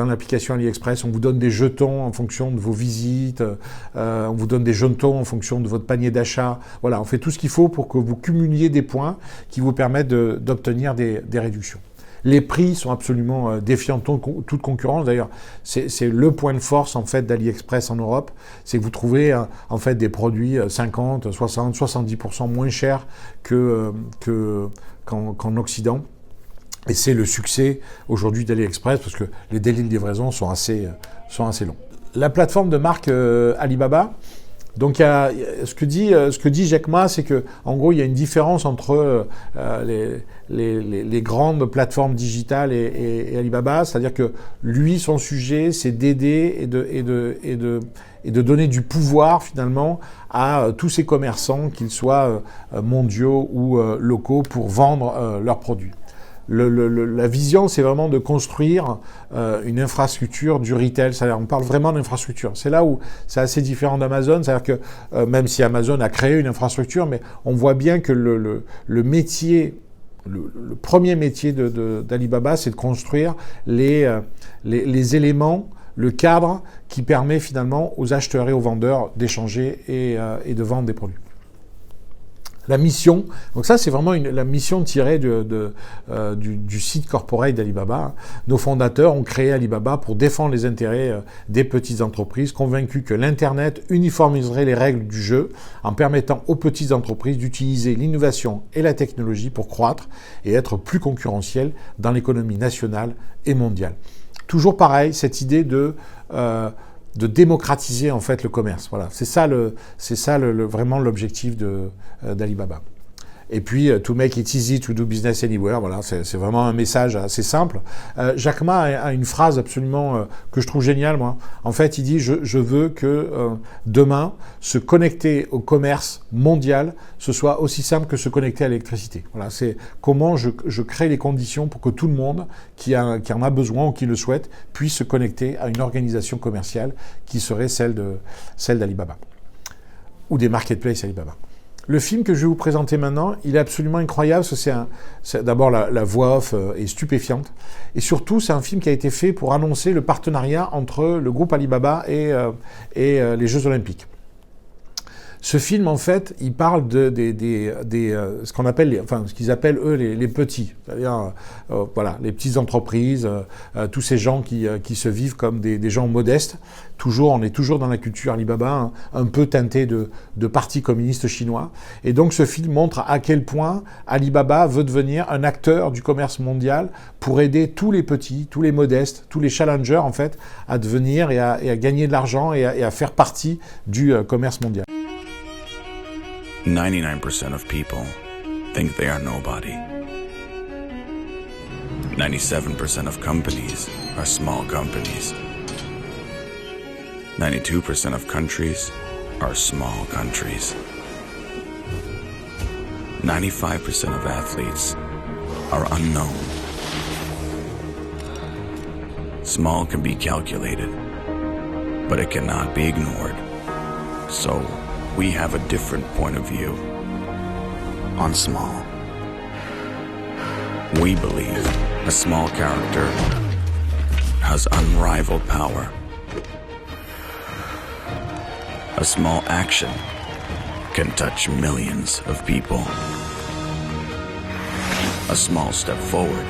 l'application AliExpress. On vous donne des jetons en fonction de vos visites, on vous donne des jetons en fonction de votre panier d'achat. Voilà, on fait tout ce qu'il faut pour que vous cumuliez des points qui vous permettent d'obtenir des réductions. Les prix sont absolument défiant toute concurrence. D'ailleurs, c'est le point de force en fait d'AliExpress en Europe, c'est que vous trouvez en fait des produits 50, 60, 70% moins chers qu'en Occident. Et c'est le succès aujourd'hui d'AliExpress parce que les délais de livraison sont assez longs. La plateforme de marque Alibaba. Donc, ce que dit Jack Ma, c'est que, en gros, il y a une différence entre les grandes plateformes digitales et Alibaba, c'est-à-dire que lui, son sujet, c'est d'aider et de donner du pouvoir finalement à tous ces commerçants, qu'ils soient mondiaux ou locaux, pour vendre leurs produits. La vision, c'est vraiment de construire une infrastructure du retail. C'est-à-dire, on parle vraiment d'infrastructure. C'est là où c'est assez différent d'Amazon. C'est-à-dire que même si Amazon a créé une infrastructure, mais on voit bien que le métier, le premier métier d'Alibaba, c'est de construire les éléments, le cadre qui permet finalement aux acheteurs et aux vendeurs d'échanger et de vendre des produits. La mission, donc ça c'est vraiment la mission tirée du site corporate d'Alibaba. Nos fondateurs ont créé Alibaba pour défendre les intérêts des petites entreprises, convaincus que l'Internet uniformiserait les règles du jeu en permettant aux petites entreprises d'utiliser l'innovation et la technologie pour croître et être plus concurrentielles dans l'économie nationale et mondiale. Toujours pareil, cette idée de démocratiser en fait le commerce. Voilà, c'est ça vraiment l'objectif d'Alibaba. Et puis, to make it easy to do business anywhere, voilà, c'est vraiment un message assez simple. Jack Ma a une phrase absolument que je trouve géniale, moi. En fait, il dit, je veux que demain, se connecter au commerce mondial, ce soit aussi simple que se connecter à l'électricité. Voilà, c'est comment je crée les conditions pour que tout le monde qui en a besoin ou qui le souhaite puisse se connecter à une organisation commerciale qui serait celle d'Alibaba ou des marketplaces Alibaba. Le film que je vais vous présenter maintenant, il est absolument incroyable. C'est d'abord la voix off est stupéfiante. Et surtout, c'est un film qui a été fait pour annoncer le partenariat entre le groupe Alibaba et les Jeux Olympiques. Ce film, en fait, il parle ce qu'on appelle, ce qu'ils appellent eux les petits, c'est-à-dire voilà, les petites entreprises, tous ces gens qui se vivent comme des gens modestes. On est toujours dans la culture Alibaba, un peu teinté de parti communiste chinois. Et donc, ce film montre à quel point Alibaba veut devenir un acteur du commerce mondial pour aider tous les petits, tous les modestes, tous les challengers, en fait, à devenir et à gagner de l'argent et à faire partie du commerce mondial. 99% of people think they are nobody. 97% of companies are small companies. 92% of countries are small countries. 95% of athletes are unknown. Small can be calculated, but it cannot be ignored. So, we have a different point of view on small. We believe a small character has unrivaled power. A small action can touch millions of people. A small step forward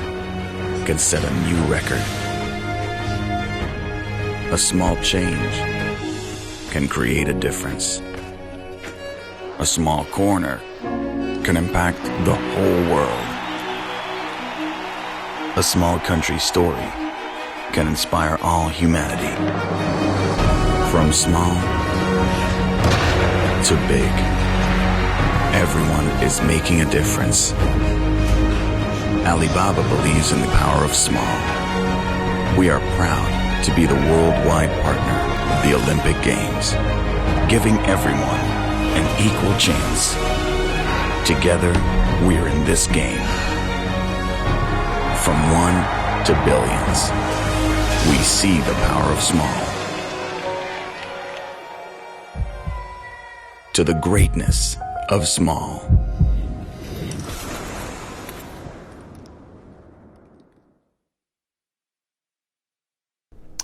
can set a new record. A small change can create a difference. A small corner can impact the whole world. A small country story can inspire all humanity. From small to big, everyone is making a difference. Alibaba believes in the power of small. We are proud to be the worldwide partner of the Olympic Games, giving everyone an equal chance. Together, we're in this game. From 1 to billions, we see the power of small. To the greatness of small.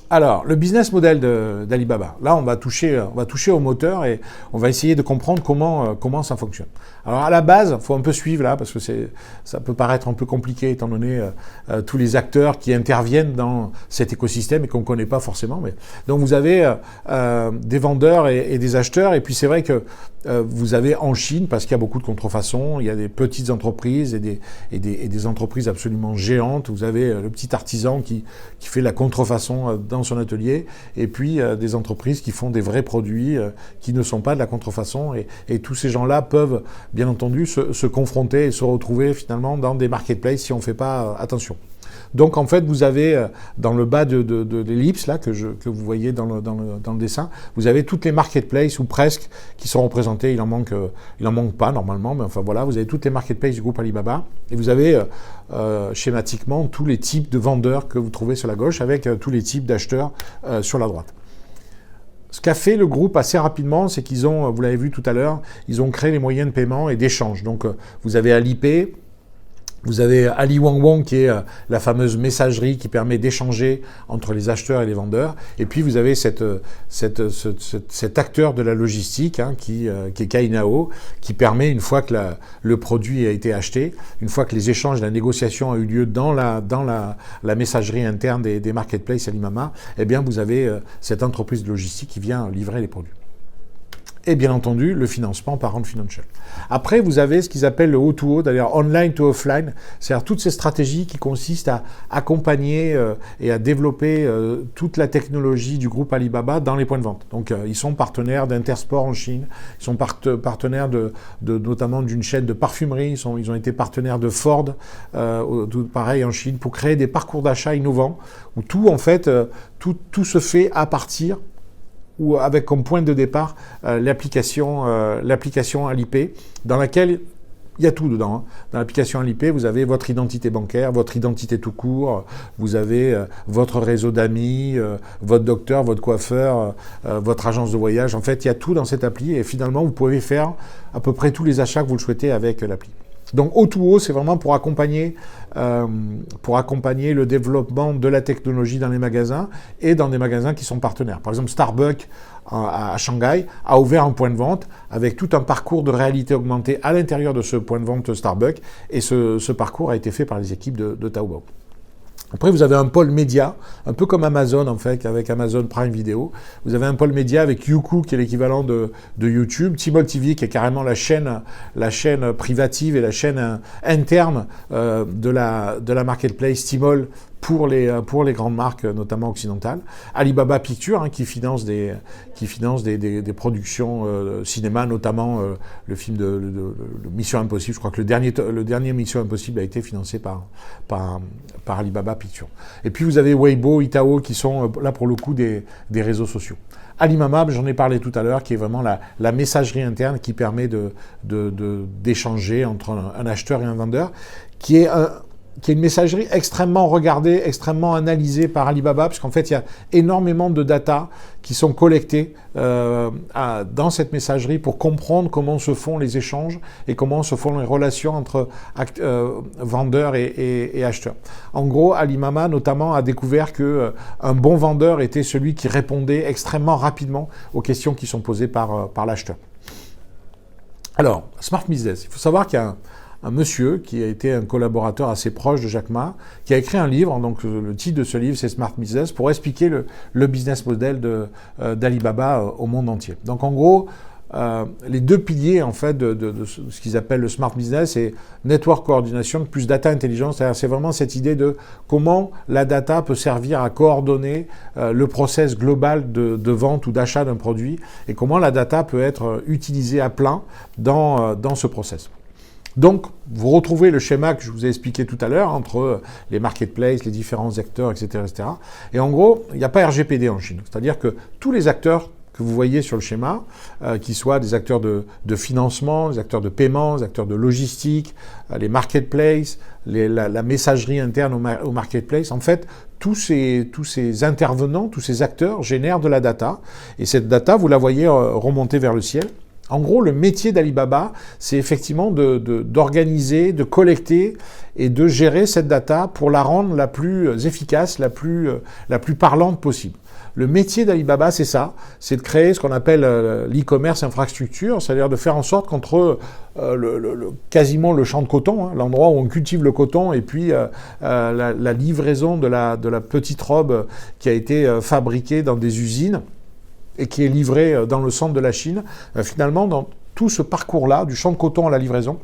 Alors, le business model d'Alibaba. Là, on va toucher au moteur et on va essayer de comprendre comment ça fonctionne. Alors, à la base, il faut un peu suivre là, parce que ça peut paraître un peu compliqué étant donné tous les acteurs qui interviennent dans cet écosystème et qu'on ne connaît pas forcément. Donc, vous avez des vendeurs et des acheteurs. Et puis, c'est vrai que vous avez en Chine, parce qu'il y a beaucoup de contrefaçons, il y a des petites entreprises et des entreprises absolument géantes. Vous avez le petit artisan qui fait la contrefaçon dans son atelier, et puis des entreprises qui font des vrais produits qui ne sont pas de la contrefaçon, et tous ces gens-là peuvent bien entendu se confronter et se retrouver finalement dans des marketplaces si on ne fait pas attention. Donc en fait, vous avez dans le bas de l'ellipse là que vous voyez dans le dessin, vous avez toutes les marketplaces ou presque qui sont représentées. Il en manque pas normalement, mais enfin voilà, vous avez toutes les marketplaces du groupe Alibaba et vous avez schématiquement tous les types de vendeurs que vous trouvez sur la gauche avec tous les types d'acheteurs sur la droite. Ce qu'a fait le groupe assez rapidement, c'est qu'ils ont, vous l'avez vu tout à l'heure, ils ont créé les moyens de paiement et d'échange. Donc vous avez Alipay. Vous avez AliWangWang qui est la fameuse messagerie qui permet d'échanger entre les acheteurs et les vendeurs. Et puis vous avez cet acteur de la logistique qui est Cainiao, qui permet, une fois que le produit a été acheté, une fois que les échanges, la négociation a eu lieu dans la messagerie interne des marketplaces Alibaba, eh bien vous avez cette entreprise de logistique qui vient livrer les produits. Et bien entendu, le financement par Ant Financial. Après, vous avez ce qu'ils appellent le O2O, d'ailleurs online to offline, c'est-à-dire toutes ces stratégies qui consistent à accompagner et à développer toute la technologie du groupe Alibaba dans les points de vente. Donc, ils sont partenaires d'Intersport en Chine, ils sont partenaires notamment d'une chaîne de parfumerie, ils ont été partenaires de Ford, pareil en Chine, pour créer des parcours d'achat innovants, où tout, en fait, tout se fait à partir ou avec comme point de départ l'application Alipay, dans laquelle il y a tout dedans. Dans l'application Alipay, vous avez votre identité bancaire, votre identité tout court, vous avez votre réseau d'amis, votre docteur, votre coiffeur, votre agence de voyage. En fait, il y a tout dans cette appli et finalement, vous pouvez faire à peu près tous les achats que vous le souhaitez avec l'appli. Donc O2O, c'est vraiment pour accompagner le développement de la technologie dans les magasins et dans des magasins qui sont partenaires. Par exemple, Starbucks à Shanghai a ouvert un point de vente avec tout un parcours de réalité augmentée à l'intérieur de ce point de vente Starbucks, et ce parcours a été fait par les équipes de Taobao. Après, vous avez un pôle média, un peu comme Amazon en fait, avec Amazon Prime Video. Vous avez un pôle média avec Youku qui est l'équivalent de YouTube, Tmall TV qui est carrément la chaîne privative et la chaîne interne de la marketplace Tmall pour les grandes marques, notamment occidentales. Alibaba Pictures qui finance des productions cinéma, notamment le film de Mission Impossible. Je crois que le dernier Mission Impossible a été financé par Alibaba Pictures. Et puis vous avez Weibo, Itao qui sont là pour le coup des réseaux sociaux. Alimama, j'en ai parlé tout à l'heure, qui est vraiment la messagerie interne qui permet d'échanger entre un acheteur et un vendeur, qui est qui est une messagerie extrêmement regardée, extrêmement analysée par Alibaba, parce qu'en fait, il y a énormément de data qui sont collectées dans cette messagerie pour comprendre comment se font les échanges et comment se font les relations entre vendeurs et acheteurs. En gros, Alimama, notamment, a découvert qu'un bon vendeur était celui qui répondait extrêmement rapidement aux questions qui sont posées par l'acheteur. Alors, Smart Business, il faut savoir qu'il y a un monsieur qui a été un collaborateur assez proche de Jack Ma, qui a écrit un livre, donc le titre de ce livre c'est Smart Business, pour expliquer le business model d'Alibaba au monde entier. Donc en gros, les deux piliers en fait de ce qu'ils appellent le Smart Business, c'est Network Coordination plus Data Intelligence, c'est-à-dire c'est vraiment cette idée de comment la data peut servir à coordonner le process global de vente ou d'achat d'un produit et comment la data peut être utilisée à plein dans ce process. Donc, vous retrouvez le schéma que je vous ai expliqué tout à l'heure entre les marketplaces, les différents acteurs, etc., etc. Et en gros, il n'y a pas RGPD en Chine. C'est-à-dire que tous les acteurs que vous voyez sur le schéma, qu'ils soient des acteurs de financement, des acteurs de paiement, des acteurs de logistique, les marketplaces, la messagerie interne au marketplace, en fait, tous ces intervenants, tous ces acteurs génèrent de la data. Et cette data, vous la voyez remonter vers le ciel. En gros, le métier d'Alibaba, c'est effectivement d'organiser, de collecter et de gérer cette data pour la rendre la plus efficace, la plus parlante possible. Le métier d'Alibaba, c'est ça, c'est de créer ce qu'on appelle l'e-commerce infrastructure, c'est-à-dire de faire en sorte qu'entre quasiment le champ de coton, l'endroit où on cultive le coton, et puis la livraison de la petite robe qui a été fabriquée dans des usines, et qui est livré dans le centre de la Chine, finalement, dans tout ce parcours-là, du champ de coton à la livraison,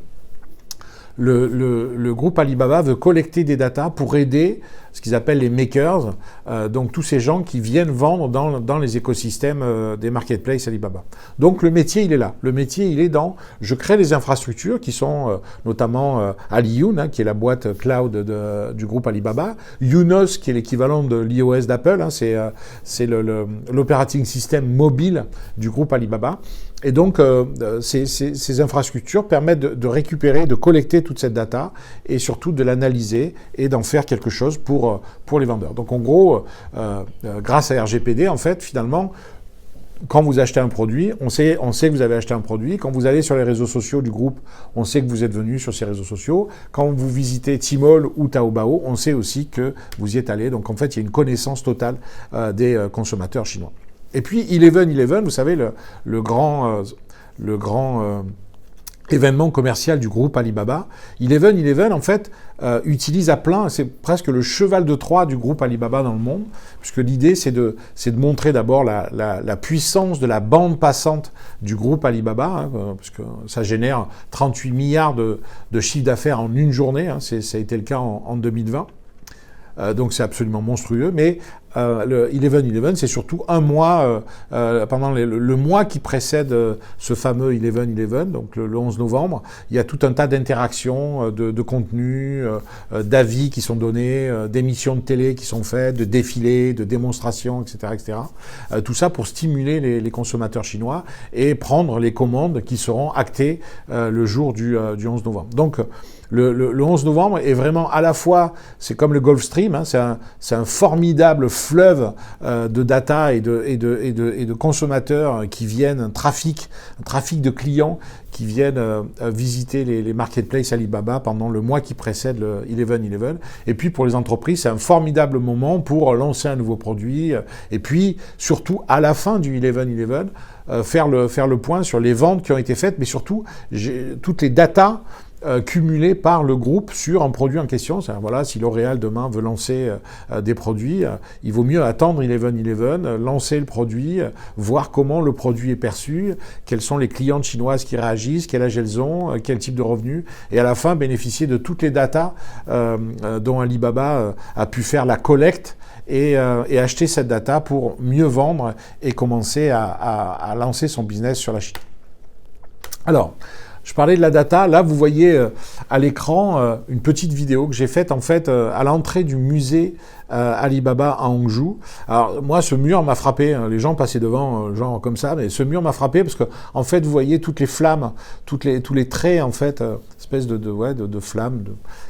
le groupe Alibaba veut collecter des datas pour aider ce qu'ils appellent les makers, donc tous ces gens qui viennent vendre dans les écosystèmes des marketplaces Alibaba. Donc le métier, il est là. Le métier, il est dans, je crée des infrastructures qui sont notamment Aliyun, qui est la boîte cloud du groupe Alibaba, Yunos, qui est l'équivalent de l'iOS d'Apple, c'est l'operating system mobile du groupe Alibaba. Et donc, ces infrastructures permettent de récupérer, de collecter toute cette data et surtout de l'analyser et d'en faire quelque chose pour les vendeurs. Donc, en gros, grâce à RGPD, en fait, finalement, quand vous achetez un produit, on sait que vous avez acheté un produit. Quand vous allez sur les réseaux sociaux du groupe, on sait que vous êtes venu sur ces réseaux sociaux. Quand vous visitez Tmall ou Taobao, on sait aussi que vous y êtes allé. Donc, en fait, il y a une connaissance totale des consommateurs chinois. Et puis, Eleven, vous savez, le grand événement commercial du groupe Alibaba. Eleven, en fait, utilise à plein, c'est presque le cheval de Troie du groupe Alibaba dans le monde, puisque l'idée, c'est de montrer d'abord la puissance de la bande passante du groupe Alibaba, parce que ça génère 38 milliards de chiffre d'affaires en une journée, ça a été le cas en 2020. Donc c'est absolument monstrueux, mais le Eleven, c'est surtout un mois, pendant le mois qui précède ce fameux Eleven, donc le 11 novembre, il y a tout un tas d'interactions, de contenus, d'avis qui sont donnés, d'émissions de télé qui sont faites, de défilés, de démonstrations, etc. Tout ça pour stimuler les consommateurs chinois et prendre les commandes qui seront actées le jour du 11 novembre. Donc, le 11 novembre est vraiment à la fois, c'est comme le Gulf Stream, c'est un formidable fleuve de data et de consommateurs qui viennent, un trafic de clients qui viennent visiter les marketplaces Alibaba pendant le mois qui précède le Eleven. Et puis pour les entreprises, c'est un formidable moment pour lancer un nouveau produit. Et puis surtout à la fin du Eleven, faire le point sur les ventes qui ont été faites, mais surtout toutes les datas cumulé par le groupe sur un produit en question. Voilà, si L'Oréal demain veut lancer des produits, il vaut mieux attendre Eleven, lancer le produit, voir comment le produit est perçu, quelles sont les clientes chinoises qui réagissent, quel âge elles ont, quel type de revenus, et à la fin bénéficier de toutes les datas dont Alibaba a pu faire la collecte et acheter cette data pour mieux vendre et commencer à lancer son business sur la Chine. Alors, Je parlais de la data. Là, vous voyez à l'écran une petite vidéo que j'ai faite en fait à l'entrée du musée Alibaba à Hangzhou. Alors moi, ce mur m'a frappé. Hein. Les gens passaient devant, genre comme ça, mais ce mur m'a frappé parce que en fait, vous voyez toutes les flammes, tous les traits en fait, espèce de flammes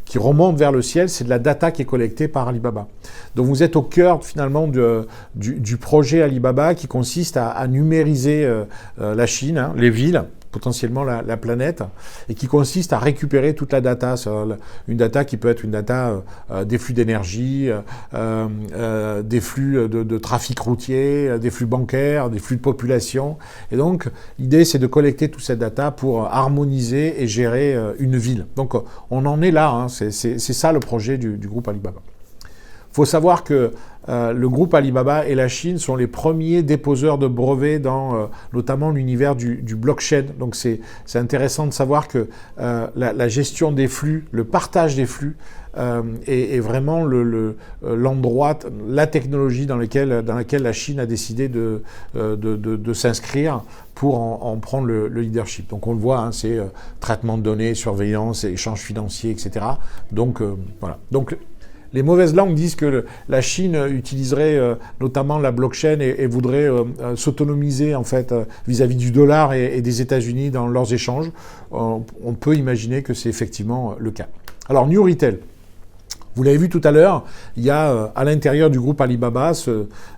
qui remontent vers le ciel. C'est de la data qui est collectée par Alibaba. Donc vous êtes au cœur finalement du projet Alibaba qui consiste à numériser la Chine, hein, les villes, potentiellement la planète, et qui consiste à récupérer toute la data. Une data qui peut être une data des flux d'énergie, des flux de trafic routier, des flux bancaires, des flux de population. Et donc, l'idée, c'est de collecter toute cette data pour harmoniser et gérer une ville. Donc, on en est là. Hein. C'est ça le projet du groupe Alibaba. Il faut savoir que le groupe Alibaba et la Chine sont les premiers déposeurs de brevets dans notamment l'univers du blockchain. Donc c'est intéressant de savoir que la gestion des flux, le partage des flux est vraiment l'endroit, la technologie dans laquelle la Chine a décidé de s'inscrire pour en prendre le leadership. Donc on le voit, hein, c'est traitement de données, surveillance, échanges financiers, etc. Donc voilà. Donc les mauvaises langues disent que la Chine utiliserait notamment la blockchain et voudrait s'autonomiser en fait vis-à-vis du dollar et des États-Unis dans leurs échanges. On peut imaginer que c'est effectivement le cas. Alors New Retail. Vous l'avez vu tout à l'heure, il y a à l'intérieur du groupe Alibaba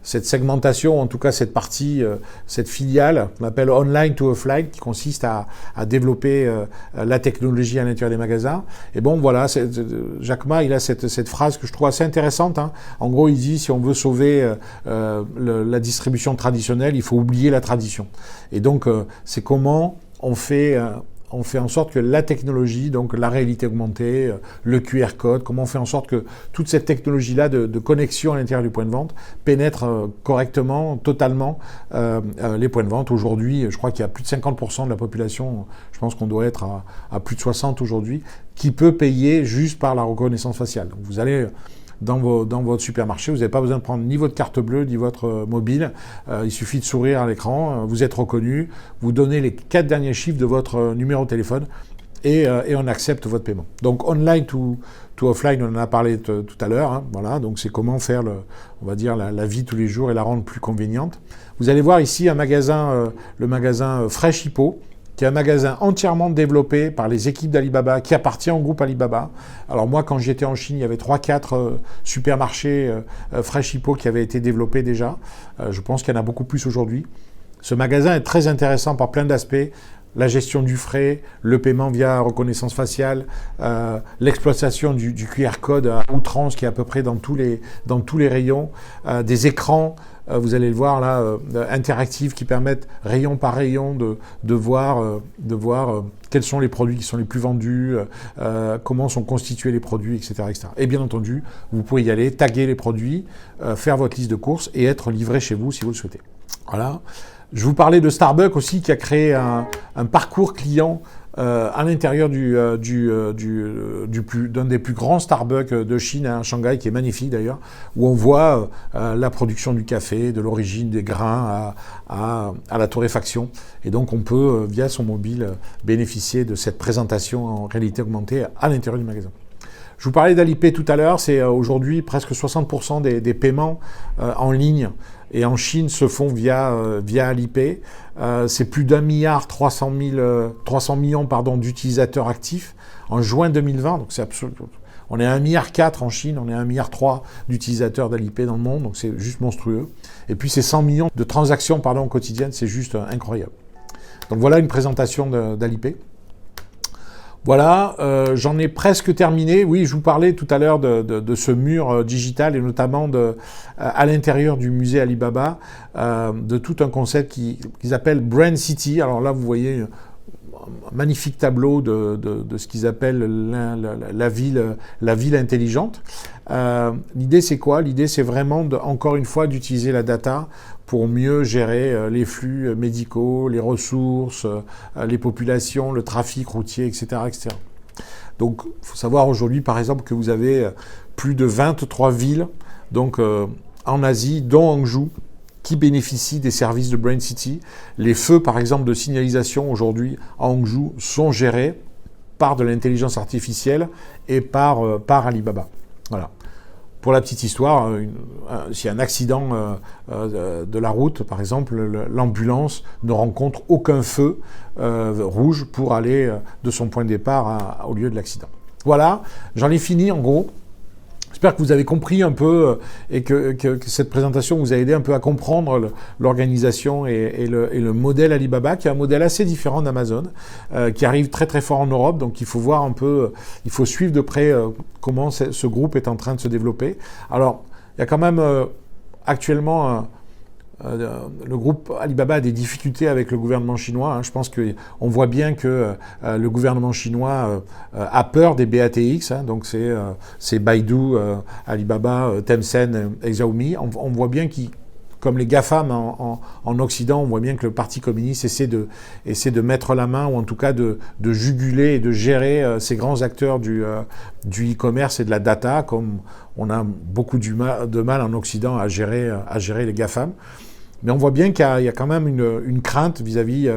cette segmentation, en tout cas cette partie, cette filiale qu'on appelle online to offline, qui consiste à développer la technologie à l'intérieur des magasins. Et bon, voilà, Jack Ma, il a cette phrase que je trouve assez intéressante. Hein. En gros, il dit, si on veut sauver la distribution traditionnelle, il faut oublier la tradition. Et donc, c'est comment on fait en sorte que la technologie, donc la réalité augmentée, le QR code, comment on fait en sorte que toute cette technologie-là de connexion à l'intérieur du point de vente pénètre correctement, totalement les points de vente. Aujourd'hui, je crois qu'il y a plus de 50% de la population, je pense qu'on doit être à plus de 60 aujourd'hui, qui peut payer juste par la reconnaissance faciale. Donc vous allez dans votre supermarché, vous n'avez pas besoin de prendre ni votre carte bleue, ni votre mobile. Il suffit de sourire à l'écran, vous êtes reconnu, vous donnez les 4 derniers chiffres de votre numéro de téléphone et on accepte votre paiement. Donc online to offline, on en a parlé tout à l'heure. Hein, voilà, donc c'est comment faire on va dire la vie tous les jours et la rendre plus conveniente. Vous allez voir ici un magasin, le magasin Fresh Hippo, qui est un magasin entièrement développé par les équipes d'Alibaba, qui appartient au groupe Alibaba. Alors moi, quand j'étais en Chine, il y avait 3-4 supermarchés Fresh Hippo qui avaient été développés déjà. Je pense qu'il y en a beaucoup plus aujourd'hui. Ce magasin est très intéressant par plein d'aspects. La gestion du frais, le paiement via reconnaissance faciale, l'exploitation du QR code à outrance qui est à peu près dans tous les rayons, des écrans, vous allez le voir là, interactifs qui permettent rayon par rayon de voir quels sont les produits qui sont les plus vendus, comment sont constitués les produits, etc., etc. Et bien entendu, vous pouvez y aller, taguer les produits, faire votre liste de courses et être livré chez vous si vous le souhaitez. Voilà. Je vous parlais de Starbucks aussi qui a créé un parcours client à l'intérieur d'un des plus grands Starbucks de Chine à Shanghai, qui est magnifique d'ailleurs, où on voit la production du café, de l'origine des grains à la torréfaction. Et donc on peut, via son mobile, bénéficier de cette présentation en réalité augmentée à l'intérieur du magasin. Je vous parlais d'Alipay tout à l'heure, c'est aujourd'hui presque 60% des paiements en ligne et en Chine se font via Alipay. C'est plus d'1,3 milliard d'utilisateurs actifs en juin 2020. Donc c'est absolument. On est à 1,4 milliard en Chine, on est à 1,3 milliard d'utilisateurs d'Alipay dans le monde, donc c'est juste monstrueux. Et puis c'est 100 millions de transactions quotidiennes, c'est juste incroyable. Donc voilà une présentation d'Alipay. Voilà, j'en ai presque terminé. Oui, je vous parlais tout à l'heure de ce mur digital et notamment à l'intérieur du musée Alibaba, de tout un concept qu'ils appellent Brand City. Alors là, vous voyez un magnifique tableau de ce qu'ils appellent la ville intelligente. L'idée, c'est quoi? L'idée, c'est vraiment, encore une fois, d'utiliser la data pour mieux gérer les flux médicaux, les ressources, les populations, le trafic routier, etc., etc. Donc, il faut savoir aujourd'hui, par exemple, que vous avez plus de 23 villes donc, en Asie, dont Hangzhou, qui bénéficient des services de Brain City. Les feux, par exemple, de signalisation aujourd'hui à Hangzhou sont gérés par de l'intelligence artificielle et par Alibaba. Voilà. Pour la petite histoire, s'il y a un accident de la route, par exemple, l'ambulance ne rencontre aucun feu rouge pour aller de son point de départ au lieu de l'accident. Voilà, j'en ai fini en gros. J'espère que vous avez compris un peu et que cette présentation vous a aidé un peu à comprendre l'organisation et le modèle Alibaba, qui est un modèle assez différent d'Amazon, qui arrive très très fort en Europe. Donc il faut voir un peu, il faut suivre de près comment ce groupe est en train de se développer. Alors il y a quand même actuellement le groupe Alibaba a des difficultés avec le gouvernement chinois. Hein. Je pense qu'on voit bien que le gouvernement chinois a peur des BATX. Hein. Donc c'est Baidu, Alibaba, Tencent et Xiaomi. On voit bien comme les GAFAM en Occident, on voit bien que le Parti communiste essaie de mettre la main, ou en tout cas de juguler et de gérer ces grands acteurs du e-commerce et de la data, comme on a beaucoup de mal en Occident à gérer les GAFAM. Mais on voit bien qu'il y a quand même une crainte vis-à-vis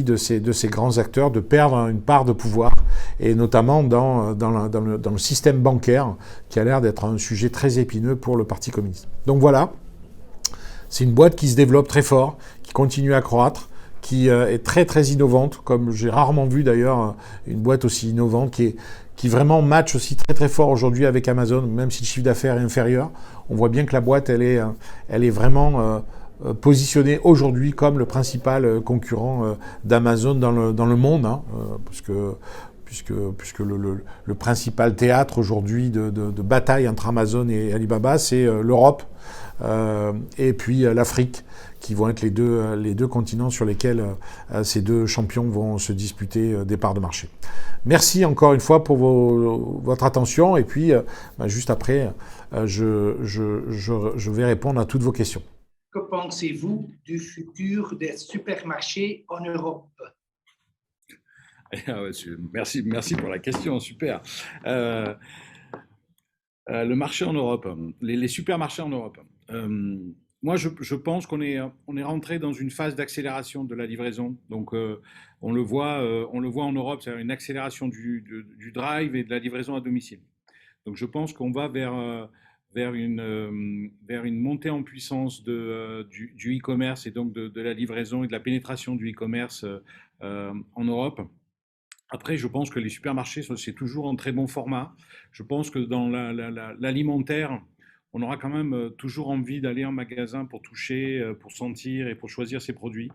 de ces grands acteurs de perdre une part de pouvoir, et notamment dans le système bancaire, qui a l'air d'être un sujet très épineux pour le Parti communiste. Donc voilà, c'est une boîte qui se développe très fort, qui continue à croître, qui est très très innovante, comme j'ai rarement vu d'ailleurs une boîte aussi innovante, qui vraiment match aussi très très fort aujourd'hui avec Amazon, même si le chiffre d'affaires est inférieur. On voit bien que la boîte, elle est vraiment positionnée aujourd'hui comme le principal concurrent d'Amazon dans le monde, hein, puisque le principal théâtre aujourd'hui de bataille entre Amazon et Alibaba, c'est l'Europe et puis l'Afrique, qui vont être les deux continents sur lesquels ces deux champions vont se disputer des parts de marché. Merci encore une fois pour votre attention, et puis juste après, je vais répondre à toutes vos questions. Que pensez-vous du futur des supermarchés en Europe? Merci pour la question, super. Le marché en Europe, les supermarchés en Europe. Moi, je pense qu'on est rentré dans une phase d'accélération de la livraison. Donc, on le voit en Europe, c'est une accélération du drive et de la livraison à domicile. Donc, je pense qu'on va vers une montée en puissance du e-commerce, et donc de la livraison et de la pénétration du e-commerce en Europe. Après, je pense que les supermarchés, c'est toujours un très bon format. Je pense que dans l'alimentaire, on aura quand même toujours envie d'aller en magasin pour toucher, pour sentir et pour choisir ses produits.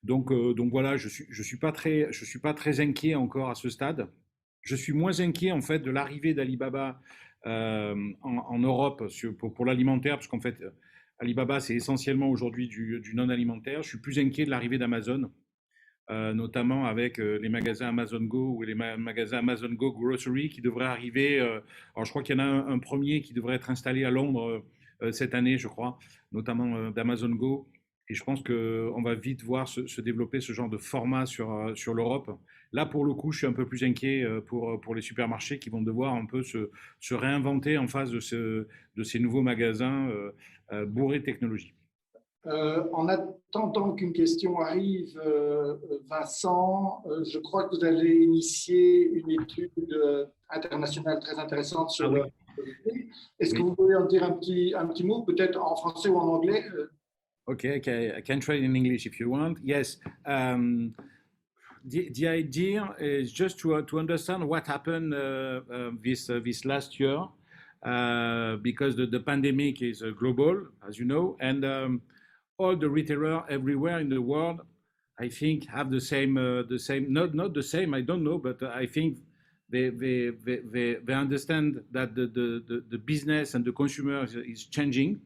Donc voilà, je suis pas très inquiet encore à ce stade. Je suis moins inquiet en fait de l'arrivée d'Alibaba en Europe pour l'alimentaire, parce qu'en fait, Alibaba, c'est essentiellement aujourd'hui du non-alimentaire. Je suis plus inquiet de l'arrivée d'Amazon, notamment avec les magasins Amazon Go ou les magasins Amazon Go Grocery qui devraient arriver. Alors, je crois qu'il y en a un premier qui devrait être installé à Londres cette année, je crois, notamment d'Amazon Go. Et je pense qu'on va vite voir se développer ce genre de format sur l'Europe. Là, pour le coup, je suis un peu plus inquiet pour les supermarchés qui vont devoir un peu se réinventer en face de ces nouveaux magasins bourrés de technologie. En attendant qu'une question arrive, Vincent, je crois que vous allez initier une étude internationale très intéressante sur le. Est-ce que vous pouvez en dire un petit mot, peut-être en français ou en anglais? Okay, I can try in English if you want. Yes. The idea is just to understand what happened this last year, because the pandemic is global, as you know, and all the retailers everywhere in the world, I think, have the same not the same, I don't know, but I think they understand that the business and the consumer is changing.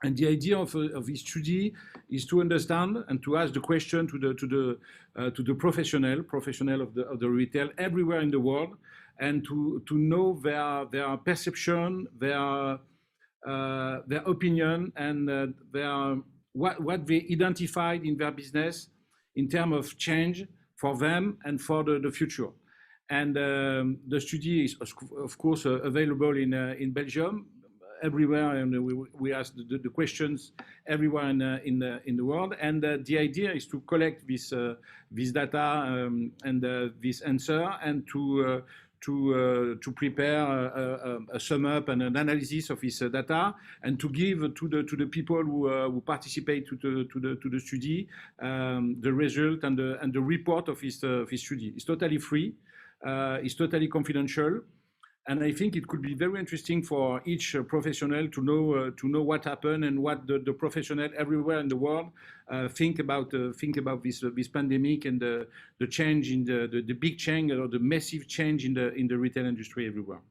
And the idea of this study is to understand and to ask the question to the professional of the retail everywhere in the world, and to know their perception, their opinion, and what they identified in their business in terms of change for them and for the future. And the study is of course available in Belgium. everywhere, and we ask the questions everywhere in the world. And the idea is to collect this data and this answer, and to prepare a sum up and an analysis of this data, and to give to the people who participate to the study the result and the report of this study. It's totally free. It's totally confidential. And I think it could be very interesting for each professional to know what happened and what the professional everywhere in the world think about this pandemic and the change in the big change or the massive change in the retail industry everywhere.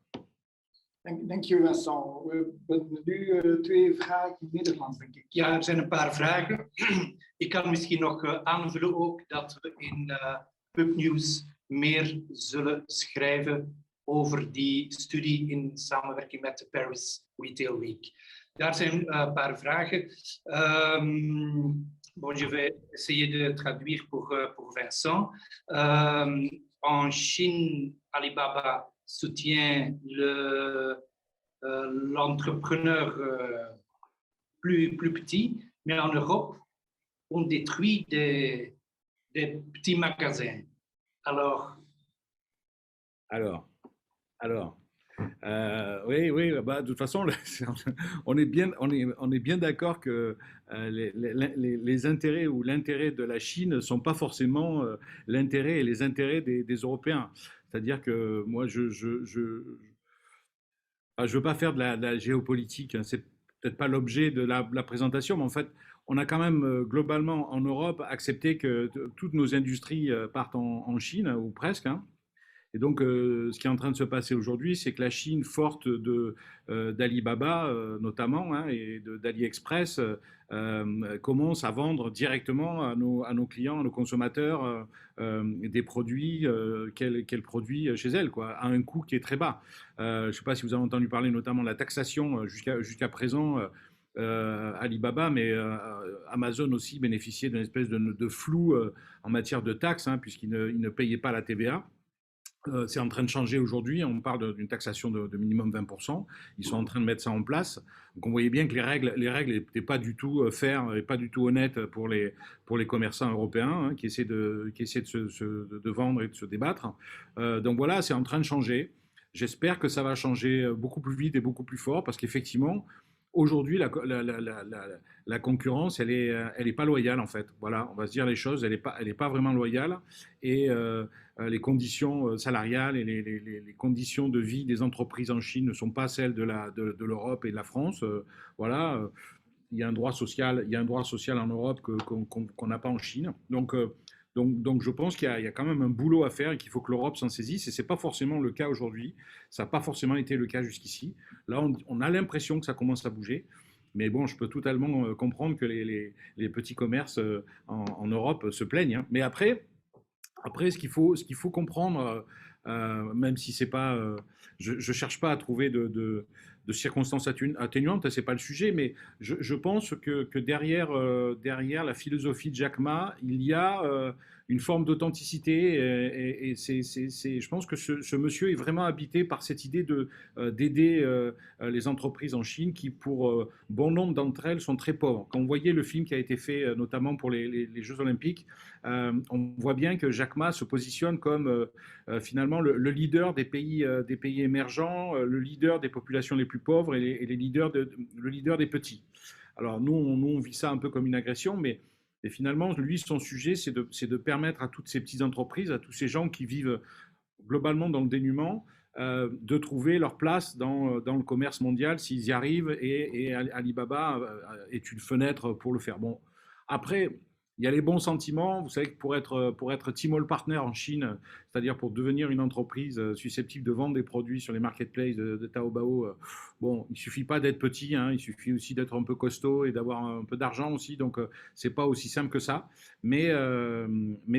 Dank je, Vincent. We hebben nu 2 vragen in Nederlands, denk ik. Ja, er zijn een paar vragen. Ik kan misschien nog aanvullen ook dat we in Pubnews meer zullen schrijven over die studie in samenwerking met de Paris Retail Week. Daar zijn een paar vragen. Bon, je vais essayer de traduire pour Vincent. En Chine, Alibaba soutient l'entrepreneur plus petit, mais en Europe, on détruit des petits magasins. Alors, oui, bah, de toute façon, on est bien d'accord que les intérêts ou l'intérêt de la Chine ne sont pas forcément l'intérêt et les intérêts des Européens. C'est-à-dire que moi, je veux pas faire de la géopolitique, hein, c'est peut-être pas l'objet de la présentation, mais en fait, on a quand même globalement en Europe accepté que toutes nos industries partent en Chine, ou presque, hein. Et donc, ce qui est en train de se passer aujourd'hui, c'est que la Chine, forte d'Alibaba notamment, hein, et d'AliExpress, commence à vendre directement à nos clients, à nos consommateurs, des produits qu'elle produit chez elle, quoi, à un coût qui est très bas. Je ne sais pas si vous avez entendu parler notamment de la taxation jusqu'à présent. Alibaba, mais Amazon aussi bénéficiait d'une espèce de flou en matière de taxes, hein, puisqu'ils ne payaient pas la TVA. C'est en train de changer aujourd'hui, on parle d'une taxation de minimum 20%, ils sont en train de mettre ça en place. Donc on voyait bien que les règles n'étaient pas du tout faires et pas du tout honnêtes pour les commerçants européens, hein, qui essaient de vendre et de se débattre. Donc voilà, c'est en train de changer. J'espère que ça va changer beaucoup plus vite et beaucoup plus fort, parce qu'effectivement, aujourd'hui, la concurrence, elle est pas loyale en fait. Voilà, on va se dire les choses, elle est pas vraiment loyale, et les conditions salariales et les conditions de vie des entreprises en Chine ne sont pas celles de l'Europe et de la France. Voilà, il y a un droit social en Europe qu'on n'a pas en Chine. Donc je pense qu'il y a quand même un boulot à faire et qu'il faut que l'Europe s'en saisisse, et c'est pas forcément le cas aujourd'hui. Ça n'a pas forcément été le cas jusqu'ici. Là, on a l'impression que ça commence à bouger. Mais bon, je peux totalement comprendre que les petits commerces en Europe se plaignent, hein. Mais après, ce qu'il faut comprendre, même si c'est pas, je cherche pas à trouver de circonstances atténuantes, c'est pas le sujet, mais je pense que derrière la philosophie de Jack Ma, il y a une forme d'authenticité, et je pense que ce monsieur est vraiment habité par cette idée d'aider les entreprises en Chine qui, pour bon nombre d'entre elles, sont très pauvres. Quand on voyait le film qui a été fait notamment pour les Jeux Olympiques, on voit bien que Jack Ma se positionne comme finalement le leader des pays émergents, le leader des populations les plus pauvres et le leader des petits. Alors nous, on vit ça un peu comme une agression, mais finalement, lui, son sujet, c'est de permettre à toutes ces petites entreprises, à tous ces gens qui vivent globalement dans le dénuement, de trouver leur place dans le commerce mondial s'ils y arrivent, et Alibaba est une fenêtre pour le faire. Bon, après, il y a les bons sentiments. Vous savez que pour être Tmall partner en Chine, c'est-à-dire pour devenir une entreprise susceptible de vendre des produits sur les marketplaces de Taobao, bon, il suffit pas d'être petit, hein, il suffit aussi d'être un peu costaud et d'avoir un peu d'argent aussi. Donc, c'est pas aussi simple que ça. Mais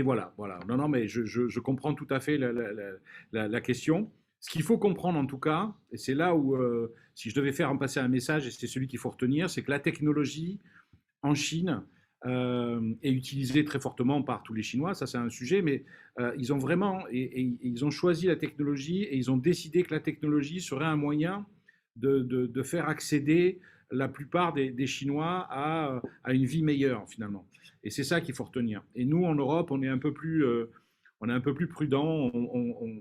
voilà. Non, mais je comprends tout à fait la question. Ce qu'il faut comprendre en tout cas, et c'est là où, si je devais faire passer un message, et c'est celui qu'il faut retenir, c'est que la technologie en Chine est utilisée très fortement par tous les Chinois, ça c'est un sujet, mais ils ont vraiment, et ils ont choisi la technologie, et ils ont décidé que la technologie serait un moyen de faire accéder la plupart des Chinois à une vie meilleure finalement. Et c'est ça qu'il faut retenir. Et nous, en Europe, on est un peu plus prudent.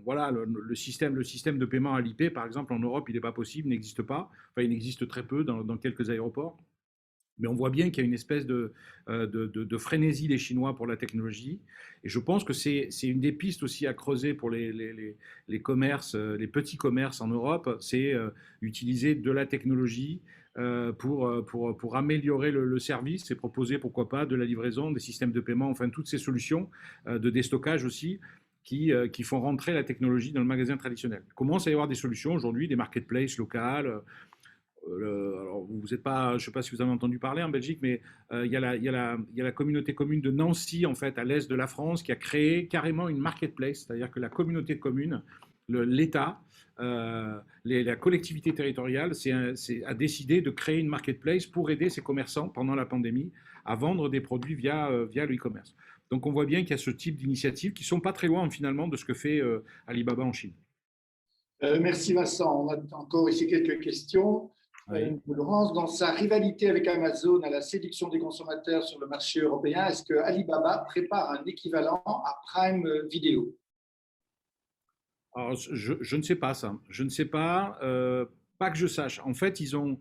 Voilà, le système de paiement à l'IP, par exemple, en Europe, il n'est pas possible, n'existe pas. Enfin, il existe très peu dans quelques aéroports. Mais on voit bien qu'il y a une espèce de frénésie des Chinois pour la technologie. Et je pense que c'est une des pistes aussi à creuser pour les commerces, les petits commerces en Europe, c'est utiliser de la technologie pour améliorer le service et proposer, pourquoi pas, de la livraison, des systèmes de paiement, enfin toutes ces solutions de déstockage aussi qui font rentrer la technologie dans le magasin traditionnel. Il commence à y avoir des solutions aujourd'hui, des marketplaces locales. Alors vous êtes pas, je ne sais pas si vous avez entendu parler en Belgique, mais il y a la communauté commune de Nancy, en fait, à l'est de la France, qui a créé carrément une marketplace, c'est-à-dire que la communauté de communes, l'État, la collectivité territoriale a décidé de créer une marketplace pour aider ses commerçants pendant la pandémie à vendre des produits via le e-commerce. Donc on voit bien qu'il y a ce type d'initiatives qui ne sont pas très loin finalement de ce que fait Alibaba en Chine. Merci Vincent. On a encore ici quelques questions. Oui. Laurence, dans sa rivalité avec Amazon à la séduction des consommateurs sur le marché européen, est-ce que Alibaba prépare un équivalent à Prime Video? Alors, je ne sais pas ça. Je ne sais pas, pas que je sache. En fait, ils ont,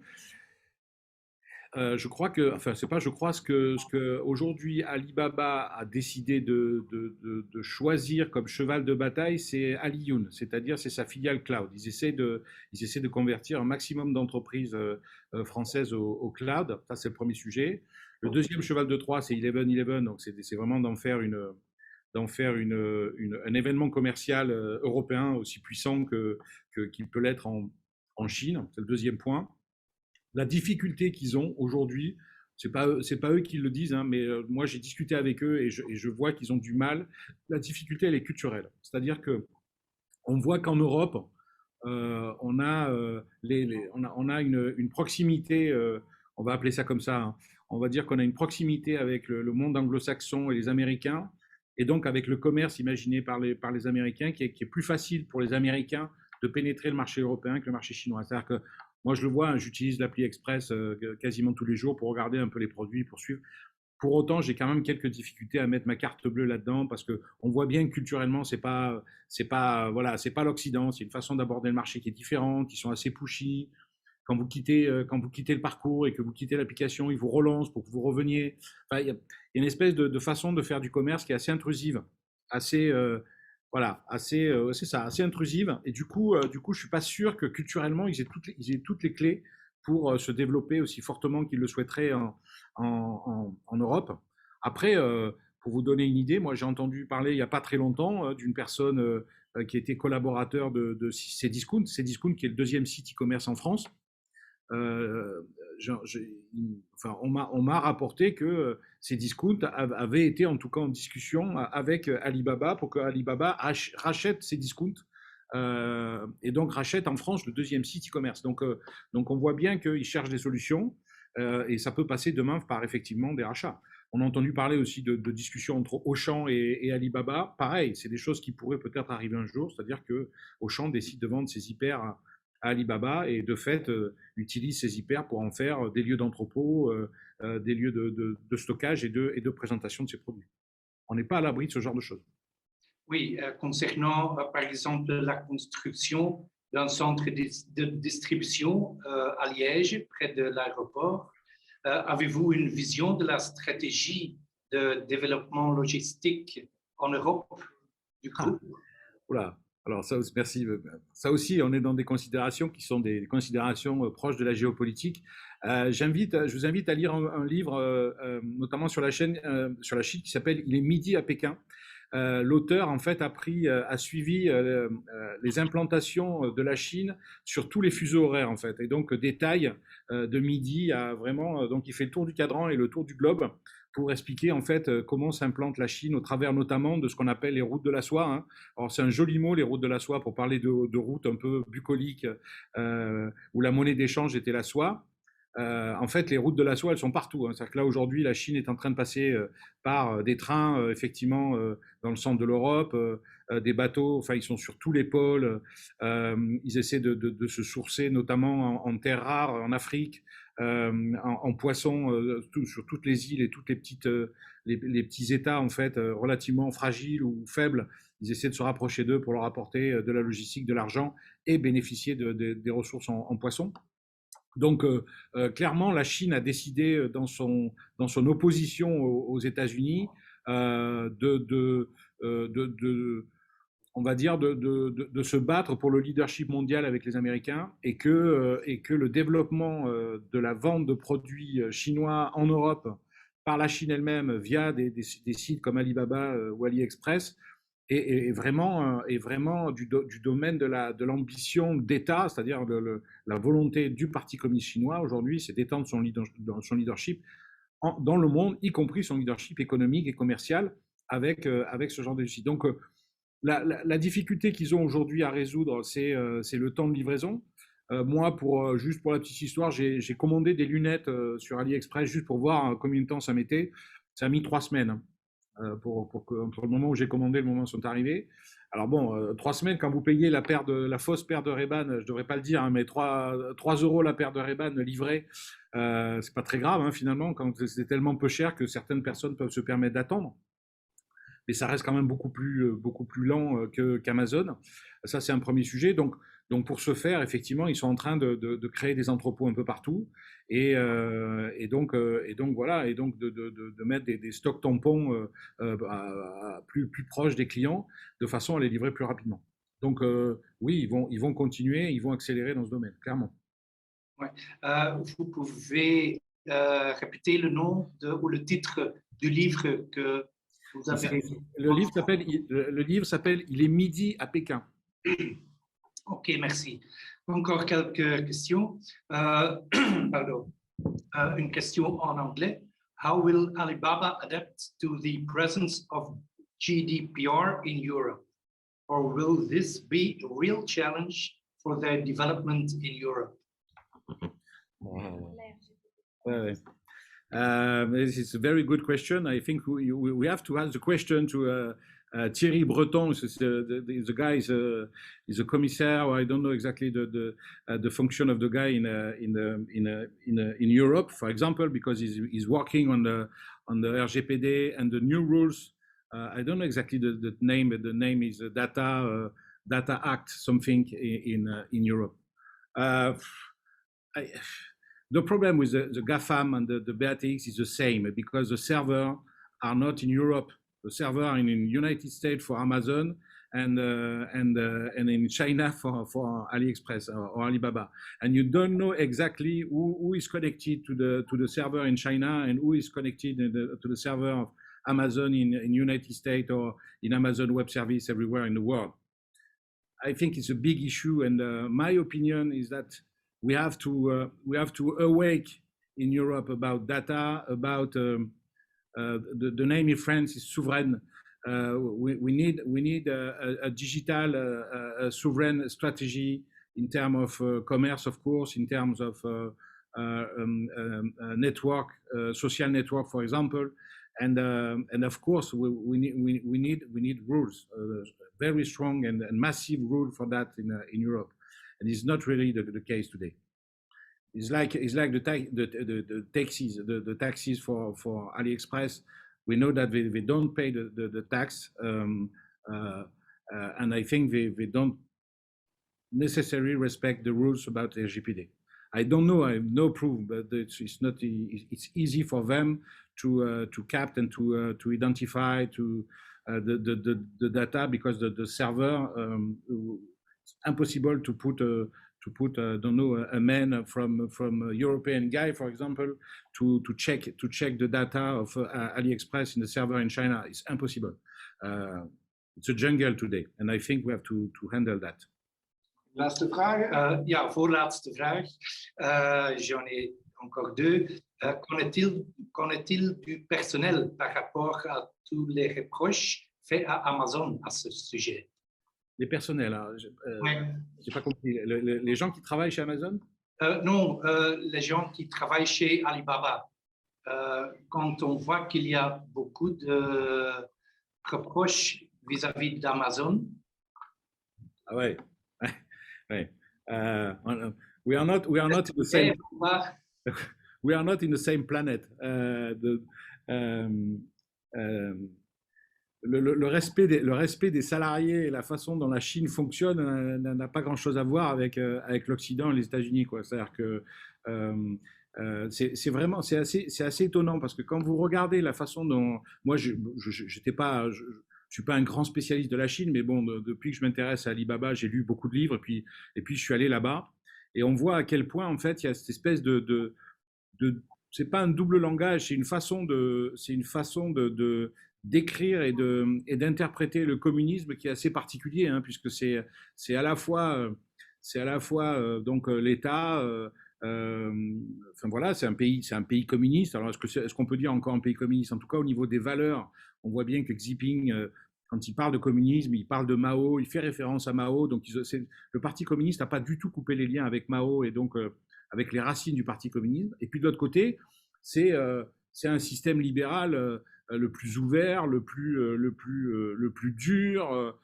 je crois que, enfin, c'est pas, je crois ce que aujourd'hui Alibaba a décidé de choisir comme cheval de bataille, c'est Aliyun, c'est-à-dire c'est sa filiale cloud. Ils essaient de convertir un maximum d'entreprises françaises au cloud. Ça, c'est le premier sujet. Le deuxième cheval de Troie, c'est 11-11, donc c'est vraiment d'en faire un événement commercial européen aussi puissant qu'il peut l'être en Chine. C'est le deuxième point. La difficulté qu'ils ont aujourd'hui, c'est pas eux qui le disent, hein, mais moi j'ai discuté avec eux et je vois qu'ils ont du mal. La difficulté, elle est culturelle. C'est-à-dire que on voit qu'en Europe, on a une proximité, on va appeler ça comme ça, hein. On va dire qu'on a une proximité avec le monde anglo-saxon et les Américains, et donc avec le commerce imaginé par les Américains, qui est plus facile pour les Américains de pénétrer le marché européen que le marché chinois. C'est-à-dire que moi, je le vois, hein, j'utilise l'appli Express quasiment tous les jours pour regarder un peu les produits, pour suivre. Pour autant, j'ai quand même quelques difficultés à mettre ma carte bleue là-dedans parce que on voit bien que culturellement, c'est pas l'Occident, c'est une façon d'aborder le marché qui est différente, qui sont assez pushy. Quand vous quittez le parcours et que vous quittez l'application, ils vous relancent pour que vous reveniez. Enfin, il y a une espèce de façon de faire du commerce qui est assez intrusive, assez c'est ça, assez intrusive. Et du coup, je suis pas sûr que culturellement ils aient toutes les clés pour se développer aussi fortement qu'ils le souhaiteraient en Europe. Après, pour vous donner une idée, moi j'ai entendu parler il n'y a pas très longtemps d'une personne qui était collaborateur de Cdiscount, Cdiscount qui est le deuxième site e-commerce en France. On m'a rapporté que Cdiscount avait été en tout cas en discussion avec Alibaba pour que Alibaba rachète Cdiscount et donc rachète en France le deuxième site e-commerce. Donc on voit bien qu'ils cherchent des solutions et ça peut passer demain par effectivement des rachats. On a entendu parler aussi de discussions entre Auchan et Alibaba. Pareil, c'est des choses qui pourraient peut-être arriver un jour, c'est-à-dire que Auchan décide de vendre ses hyper à Alibaba et de fait utilise ces hyper pour en faire des lieux d'entrepôt, des lieux de stockage et de présentation de ces produits. On n'est pas à l'abri de ce genre de choses. Oui, concernant par exemple la construction d'un centre de distribution à Liège, près de l'aéroport, avez-vous une vision de la stratégie de développement logistique en Europe du coup? Voilà. Alors ça aussi, merci. Ça aussi, on est dans des considérations qui sont des considérations proches de la géopolitique. Je vous invite à lire un livre, notamment sur la Chine, qui s'appelle Il est midi à Pékin. L'auteur en fait a suivi les implantations de la Chine sur tous les fuseaux horaires en fait, et donc détaille de midi à vraiment, donc il fait le tour du cadran et le tour du globe pour expliquer en fait comment s'implante la Chine au travers notamment de ce qu'on appelle les routes de la soie, hein. Alors c'est un joli mot, les routes de la soie, pour parler de routes un peu bucoliques où la monnaie d'échange était la soie. En fait, les routes de la soie, elles sont partout, hein. C'est-à-dire que là, aujourd'hui, la Chine est en train de passer par des trains, effectivement, dans le centre de l'Europe, des bateaux, enfin, ils sont sur tous les pôles. Ils essaient de se sourcer, notamment en terres rares, en Afrique, en poissons, sur toutes les îles et toutes les petits États, en fait, relativement fragiles ou faibles. Ils essaient de se rapprocher d'eux pour leur apporter de la logistique, de l'argent et bénéficier des ressources en poissons. Donc, clairement, la Chine a décidé, dans son opposition aux États-Unis, on va dire, de se battre pour le leadership mondial avec les Américains et que le développement de la vente de produits chinois en Europe par la Chine elle-même via des sites comme Alibaba ou AliExpress est vraiment du domaine de l'ambition d'État, c'est-à-dire la volonté du Parti communiste chinois aujourd'hui, c'est d'étendre son leadership dans le monde, y compris son leadership économique et commercial avec ce genre de sites. Donc, la difficulté qu'ils ont aujourd'hui à résoudre, c'est le temps de livraison. Moi, juste pour la petite histoire, j'ai commandé des lunettes sur AliExpress juste pour voir combien de temps ça mettait. Ça a mis 3 semaines. Hein. Pour que, entre le moment où j'ai commandé et le moment où ils sont arrivés. Alors bon, 3 semaines, quand vous payez la fausse paire de Ray-Ban, je ne devrais pas le dire, hein, mais 3 € la paire de Ray-Ban livrée, c'est pas très grave, hein, finalement, quand c'est tellement peu cher que certaines personnes peuvent se permettre d'attendre. Mais ça reste quand même beaucoup plus lent qu'Amazon. Ça, c'est un premier sujet. Donc, pour ce faire, effectivement, ils sont en train de créer des entrepôts un peu partout et donc voilà, et donc de mettre des stocks tampons plus proches des clients de façon à les livrer plus rapidement. Donc oui, ils vont continuer, ils vont accélérer dans ce domaine, clairement. Ouais. Vous pouvez répéter le nom ou le titre du livre que vous avez. Le livre s'appelle Il est midi à Pékin. Ok, merci. Encore quelques questions. Pardon. Une question en anglais. How will Alibaba adapt to the presence of GDPR in Europe? Or will this be a real challenge for their development in Europe? This is a very good question. I think we have to ask the question to Thierry Breton. The guy is a commissaire. I don't know exactly the function of the guy in Europe, for example, because he's working on the RGPD and the new rules. I don't know exactly the name, but the name is Data Act something in Europe. The problem with the GAFAM and the BATX is the same, because the servers are not in Europe. The servers are in the United States for Amazon and in China for AliExpress or Alibaba. And you don't know exactly who is connected to the server in China and who is connected to the server of Amazon in United States or in Amazon Web Service everywhere in the world. I think it's a big issue, and my opinion is that we have to awake in Europe about data, about the name in France is souverain. We need a digital sovereign strategy in terms of commerce, of course, in terms of network, social network, for example, and of course we need rules, very strong and massive rule for that in Europe. And it's not really the case today. It's like the taxes for AliExpress. We know that they don't pay the tax, and I think they don't necessarily respect the rules about the RGPD. I don't know. I have no proof, but it's easy for them to cap and to identify the data, because the server. It's impossible to put I don't know, a man from a European guy, for example, to check the data of AliExpress in the server in China. It's impossible. It's a jungle today, and I think we have to handle that. Laatste vraag. Ja, voorlaatste vraag. J'en ai encore deux. Qu'en est-il du personnel par rapport à tous les reproches faits à Amazon à ce sujet? Les personnels, j'ai pas compris. Les gens qui travaillent chez Amazon? Non, les gens qui travaillent chez Alibaba. Quand on voit qu'il y a beaucoup de reproches vis-à-vis d'Amazon. Ah ouais. Ouais. We are not in the same. We are not in the same planet. Le respect des salariés et la façon dont la Chine fonctionne n'a pas grand-chose à voir avec l'Occident et les États-Unis, quoi. C'est-à-dire que c'est vraiment c'est assez étonnant parce que quand vous regardez la façon dont moi je suis pas un grand spécialiste de la Chine, mais bon, depuis que je m'intéresse à Alibaba, j'ai lu beaucoup de livres et puis je suis allé là-bas et on voit à quel point en fait il y a cette espèce de c'est pas un double langage, c'est une façon de d'écrire et d'interpréter le communisme qui est assez particulier, hein, puisque c'est à la fois donc l'État. Enfin voilà, c'est un pays communiste. Alors est-ce qu'on peut dire encore un pays communiste? En tout cas, au niveau des valeurs, on voit bien que Xi Jinping, quand il parle de communisme, il parle de Mao, il fait référence à Mao. Donc le Parti communiste n'a pas du tout coupé les liens avec Mao et donc avec les racines du Parti communisme. Et puis de l'autre côté, c'est un système libéral le plus ouvert, le plus dur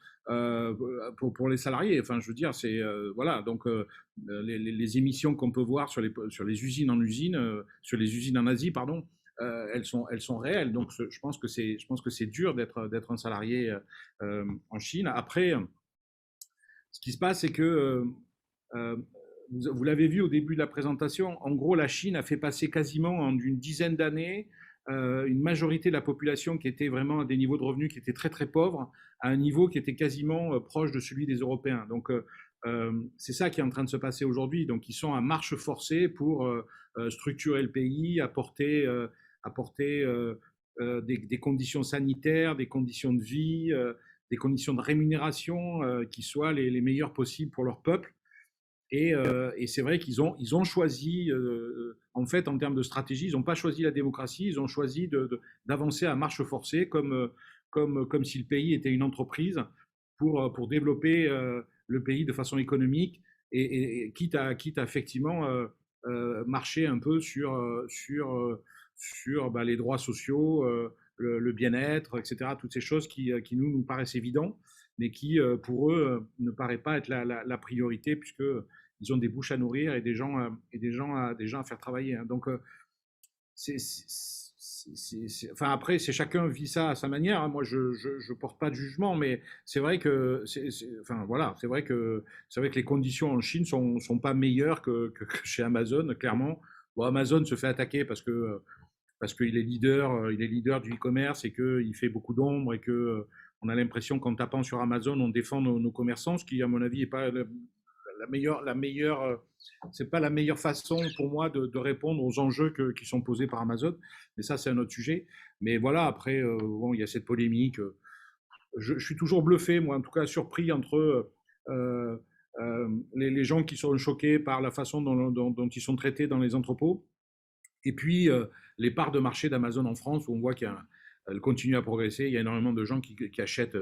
pour les salariés. Enfin, je veux dire, c'est voilà. Donc les émissions qu'on peut voir sur les usines sur les usines en Asie, pardon, elles sont réelles. Donc je pense que c'est dur d'être un salarié en Chine. Après, ce qui se passe, c'est que vous l'avez vu au début de la présentation, en gros, la Chine a fait passer quasiment en une dizaine d'années une majorité de la population qui était vraiment à des niveaux de revenus qui étaient très très pauvres, à un niveau qui était quasiment proche de celui des Européens. Donc c'est ça qui est en train de se passer aujourd'hui. Donc ils sont à marche forcée pour structurer le pays, apporter des conditions sanitaires, des conditions de vie, des conditions de rémunération qui soient les meilleures possibles pour leur peuple. Et c'est vrai qu'ils ont choisi, en fait, en termes de stratégie, ils n'ont pas choisi la démocratie, ils ont choisi d'avancer à marche forcée, comme si le pays était une entreprise pour développer le pays de façon économique, et quitte à effectivement marcher un peu sur les droits sociaux, le bien-être, etc., toutes ces choses qui nous paraissent évidentes, mais qui, pour eux, ne paraît pas être la priorité, puisqu'ils ont des bouches à nourrir et des gens à faire travailler. Donc, enfin, après, chacun vit ça à sa manière. Moi, je ne porte pas de jugement, mais c'est vrai que, enfin, voilà, c'est vrai que les conditions en Chine sont pas meilleures que chez Amazon, clairement. Bon, Amazon se fait attaquer parce qu'il est leader du e-commerce et qu'il fait beaucoup d'ombre et que on a l'impression qu'en tapant sur Amazon, on défend nos commerçants, ce qui, à mon avis, n'est pas c'est pas la meilleure façon pour moi de répondre aux enjeux qui sont posés par Amazon. Mais ça, c'est un autre sujet. Mais voilà, après, bon, il y a cette polémique. Je suis toujours bluffé, moi, en tout cas, surpris entre les gens qui sont choqués par la façon dont ils sont traités dans les entrepôts. Et puis, les parts de marché d'Amazon en France, où on voit qu'elle continue à progresser. Il y a énormément de gens qui achètent,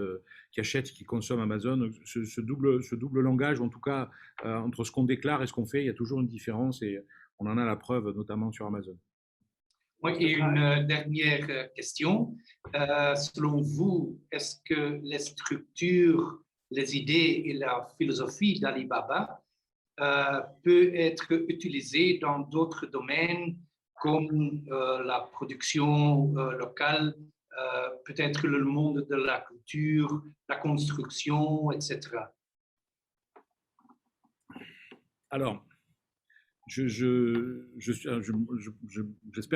qui consomment Amazon. Ce double langage, en tout cas, entre ce qu'on déclare et ce qu'on fait, il y a toujours une différence et on en a la preuve, notamment sur Amazon. Oui, et une dernière question. Selon vous, est-ce que les structures, les idées et la philosophie d'Alibaba peut être utilisée dans d'autres domaines comme la production locale, peut-être le monde de la culture, la construction, etc. Alors, j'espère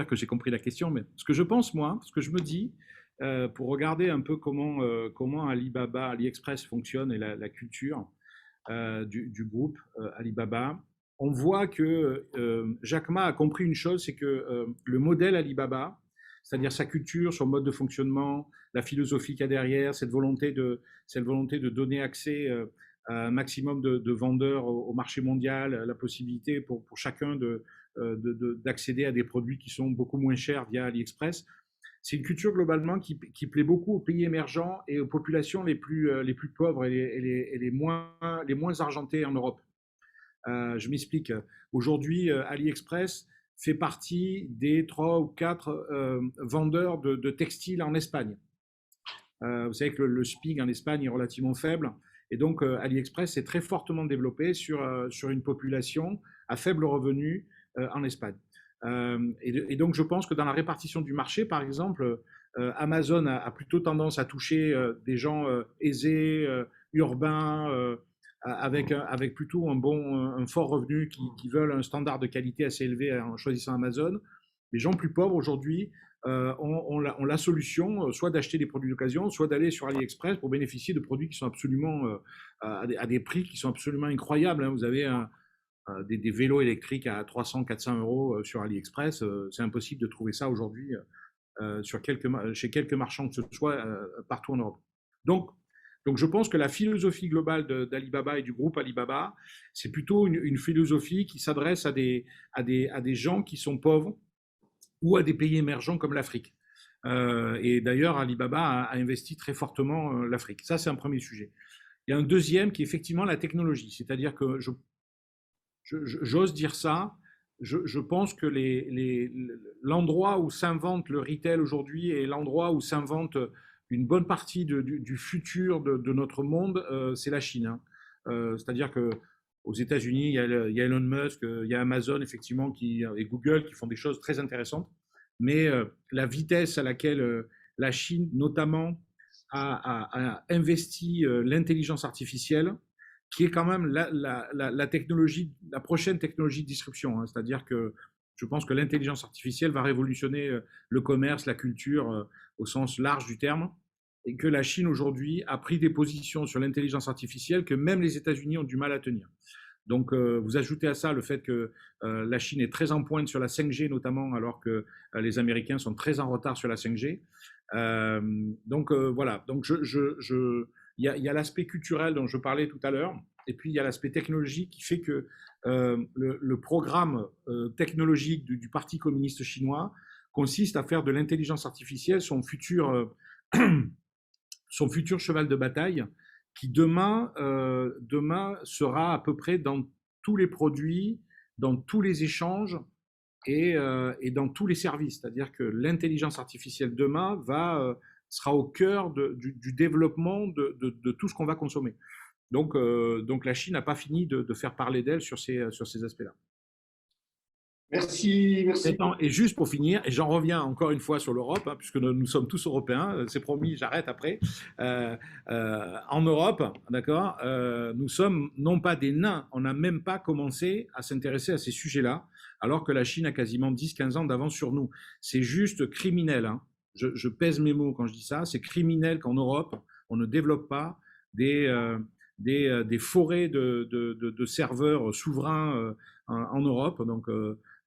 que j'ai compris la question, mais ce que je pense, moi, ce que je me dis, pour regarder un peu comment Alibaba, AliExpress fonctionne et la culture du groupe Alibaba, on voit que Jack Ma a compris une chose, c'est que le modèle Alibaba, c'est-à-dire sa culture, son mode de fonctionnement, la philosophie qu'il y a derrière, cette volonté de donner accès à un maximum de vendeurs au marché mondial, la possibilité pour chacun d'accéder à des produits qui sont beaucoup moins chers via AliExpress. C'est une culture globalement qui plaît beaucoup aux pays émergents et aux populations les plus pauvres et les moins argentées en Europe. Je m'explique. Aujourd'hui, AliExpress fait partie des 3 ou 4 vendeurs de textiles en Espagne. Vous savez que le SPIG en Espagne est relativement faible. Et donc, AliExpress est très fortement développé sur une population à faible revenu en Espagne. Et donc, je pense que dans la répartition du marché, par exemple, Amazon a plutôt tendance à toucher des gens aisés, urbains, avec plutôt un fort revenu qui veulent un standard de qualité assez élevé en choisissant Amazon. Les gens plus pauvres aujourd'hui ont la solution soit d'acheter des produits d'occasion, soit d'aller sur AliExpress pour bénéficier de produits qui sont absolument à des prix qui sont absolument incroyables. Vous avez des vélos électriques à 300-400 euros sur AliExpress. C'est impossible de trouver ça aujourd'hui chez quelques marchands que ce soit partout en Europe. Donc, je pense que la philosophie globale d'Alibaba et du groupe Alibaba, c'est plutôt une philosophie qui s'adresse à des gens qui sont pauvres ou à des pays émergents comme l'Afrique. Et d'ailleurs, Alibaba a investi très fortement l'Afrique. Ça, c'est un premier sujet. Il y a un deuxième qui est effectivement la technologie. C'est-à-dire que j'ose dire ça, je pense que l'endroit où s'invente le retail aujourd'hui et l'endroit où s'invente une bonne partie du futur de notre monde, c'est la Chine. C'est-à-dire que aux États-Unis, il y a Elon Musk, il y a Amazon effectivement et Google qui font des choses très intéressantes, mais la vitesse à laquelle la Chine notamment a investi l'intelligence artificielle, qui est quand même la technologie, la prochaine technologie de disruption. C'est-à-dire que je pense que l'intelligence artificielle va révolutionner le commerce, la culture au sens large du terme, et que la Chine aujourd'hui a pris des positions sur l'intelligence artificielle que même les États-Unis ont du mal à tenir. Donc, vous ajoutez à ça le fait que la Chine est très en pointe sur la 5G notamment, alors que les Américains sont très en retard sur la 5G. Donc, voilà. Donc, il y a l'aspect culturel dont je parlais tout à l'heure, et puis il y a l'aspect technologique qui fait que le programme technologique du Parti communiste chinois consiste à faire de l'intelligence artificielle son futur cheval de bataille, qui demain sera à peu près dans tous les produits, dans tous les échanges et dans tous les services. C'est-à-dire que l'intelligence artificielle demain sera au cœur du développement de tout ce qu'on va consommer. Donc la Chine n'a pas fini de faire parler d'elle sur ces aspects-là. Merci. Et juste pour finir, et j'en reviens encore une fois sur l'Europe, puisque nous sommes tous européens, c'est promis, j'arrête après. En Europe, d'accord, nous sommes non pas des nains, on n'a même pas commencé à s'intéresser à ces sujets-là, alors que la Chine a quasiment 10-15 ans d'avance sur nous. C'est juste criminel, je pèse mes mots quand je dis ça, c'est criminel qu'en Europe, on ne développe pas des forêts de serveurs souverains en Europe. Donc,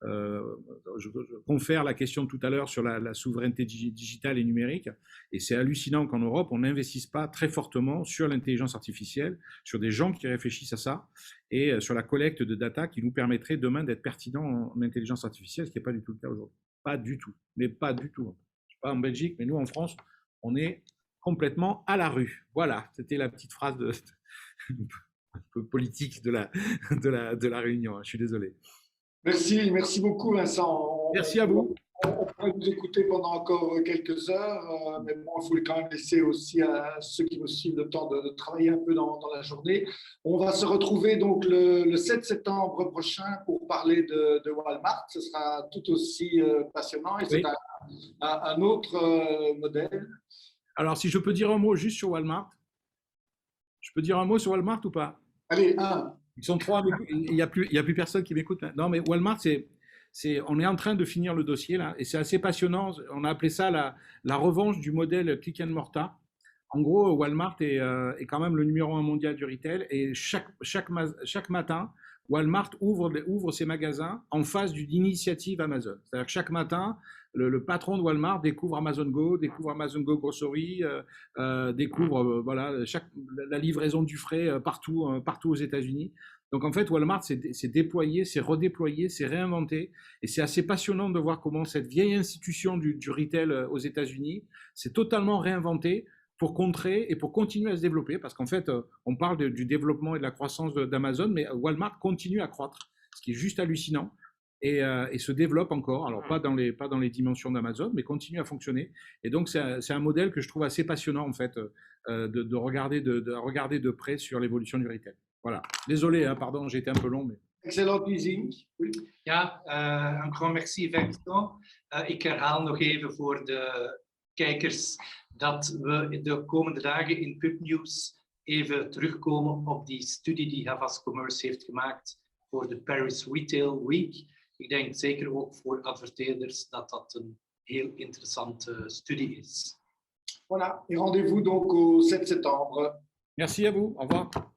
je confère la question tout à l'heure sur la souveraineté digitale et numérique, et c'est hallucinant qu'en Europe on n'investisse pas très fortement sur l'intelligence artificielle, sur des gens qui réfléchissent à ça, et sur la collecte de data qui nous permettrait demain d'être pertinents en intelligence artificielle, ce qui n'est pas du tout le cas aujourd'hui. Pas du tout, mais pas du tout. Je ne sais pas en Belgique, mais nous en France, on est complètement à la rue. Voilà, c'était la petite phrase un peu politique de la réunion. Je suis désolé. Merci beaucoup Vincent. Merci à vous. On pourrait vous écouter pendant encore quelques heures, mais bon, il faut quand même laisser aussi à ceux qui nous suivent le temps de travailler un peu dans la journée. On va se retrouver donc le 7 septembre prochain pour parler de Walmart. Ce sera tout aussi passionnant et c'est un autre modèle. Alors, si je peux dire un mot juste sur Walmart, je peux dire un mot sur Walmart ou pas? Allez, Ils sont 3, il n'y a plus personne qui m'écoute. Non, mais Walmart, on est en train de finir le dossier là, et c'est assez passionnant. On a appelé ça la revanche du modèle click and mortar. En gros, Walmart est quand même le numéro 1 mondial du retail, et chaque matin, Walmart ouvre ses magasins en face d'une initiative Amazon. C'est-à-dire que chaque matin, le patron de Walmart découvre Amazon Go Grocery, découvre la livraison du frais partout aux États-Unis. Donc en fait, Walmart s'est déployé, s'est redéployé, s'est réinventé, et c'est assez passionnant de voir comment cette vieille institution du retail aux États-Unis s'est totalement réinventée pour contrer et pour continuer à se développer, parce qu'en fait, on parle du développement et de la croissance d'Amazon, mais Walmart continue à croître, ce qui est juste hallucinant, et se développe encore, alors pas dans les dimensions d'Amazon, mais continue à fonctionner. Et donc, c'est un modèle que je trouve assez passionnant, en fait, de regarder de près sur l'évolution du retail. Voilà. Désolé, hein, pardon, j'ai été un peu long, mais... Excellent teasing. Oui. Ja, een grand merci Vincent. Ik herhaal nog even voor de kijkers dat we de komende dagen in Pubnews even terugkomen op die studie die Havas Commerce heeft gemaakt voor de Paris Retail Week. Ik denk zeker ook voor adverteerders dat dat een heel interessante studie is. Voilà. Et rendez-vous donc au 7 septembre. Merci à vous. Au revoir.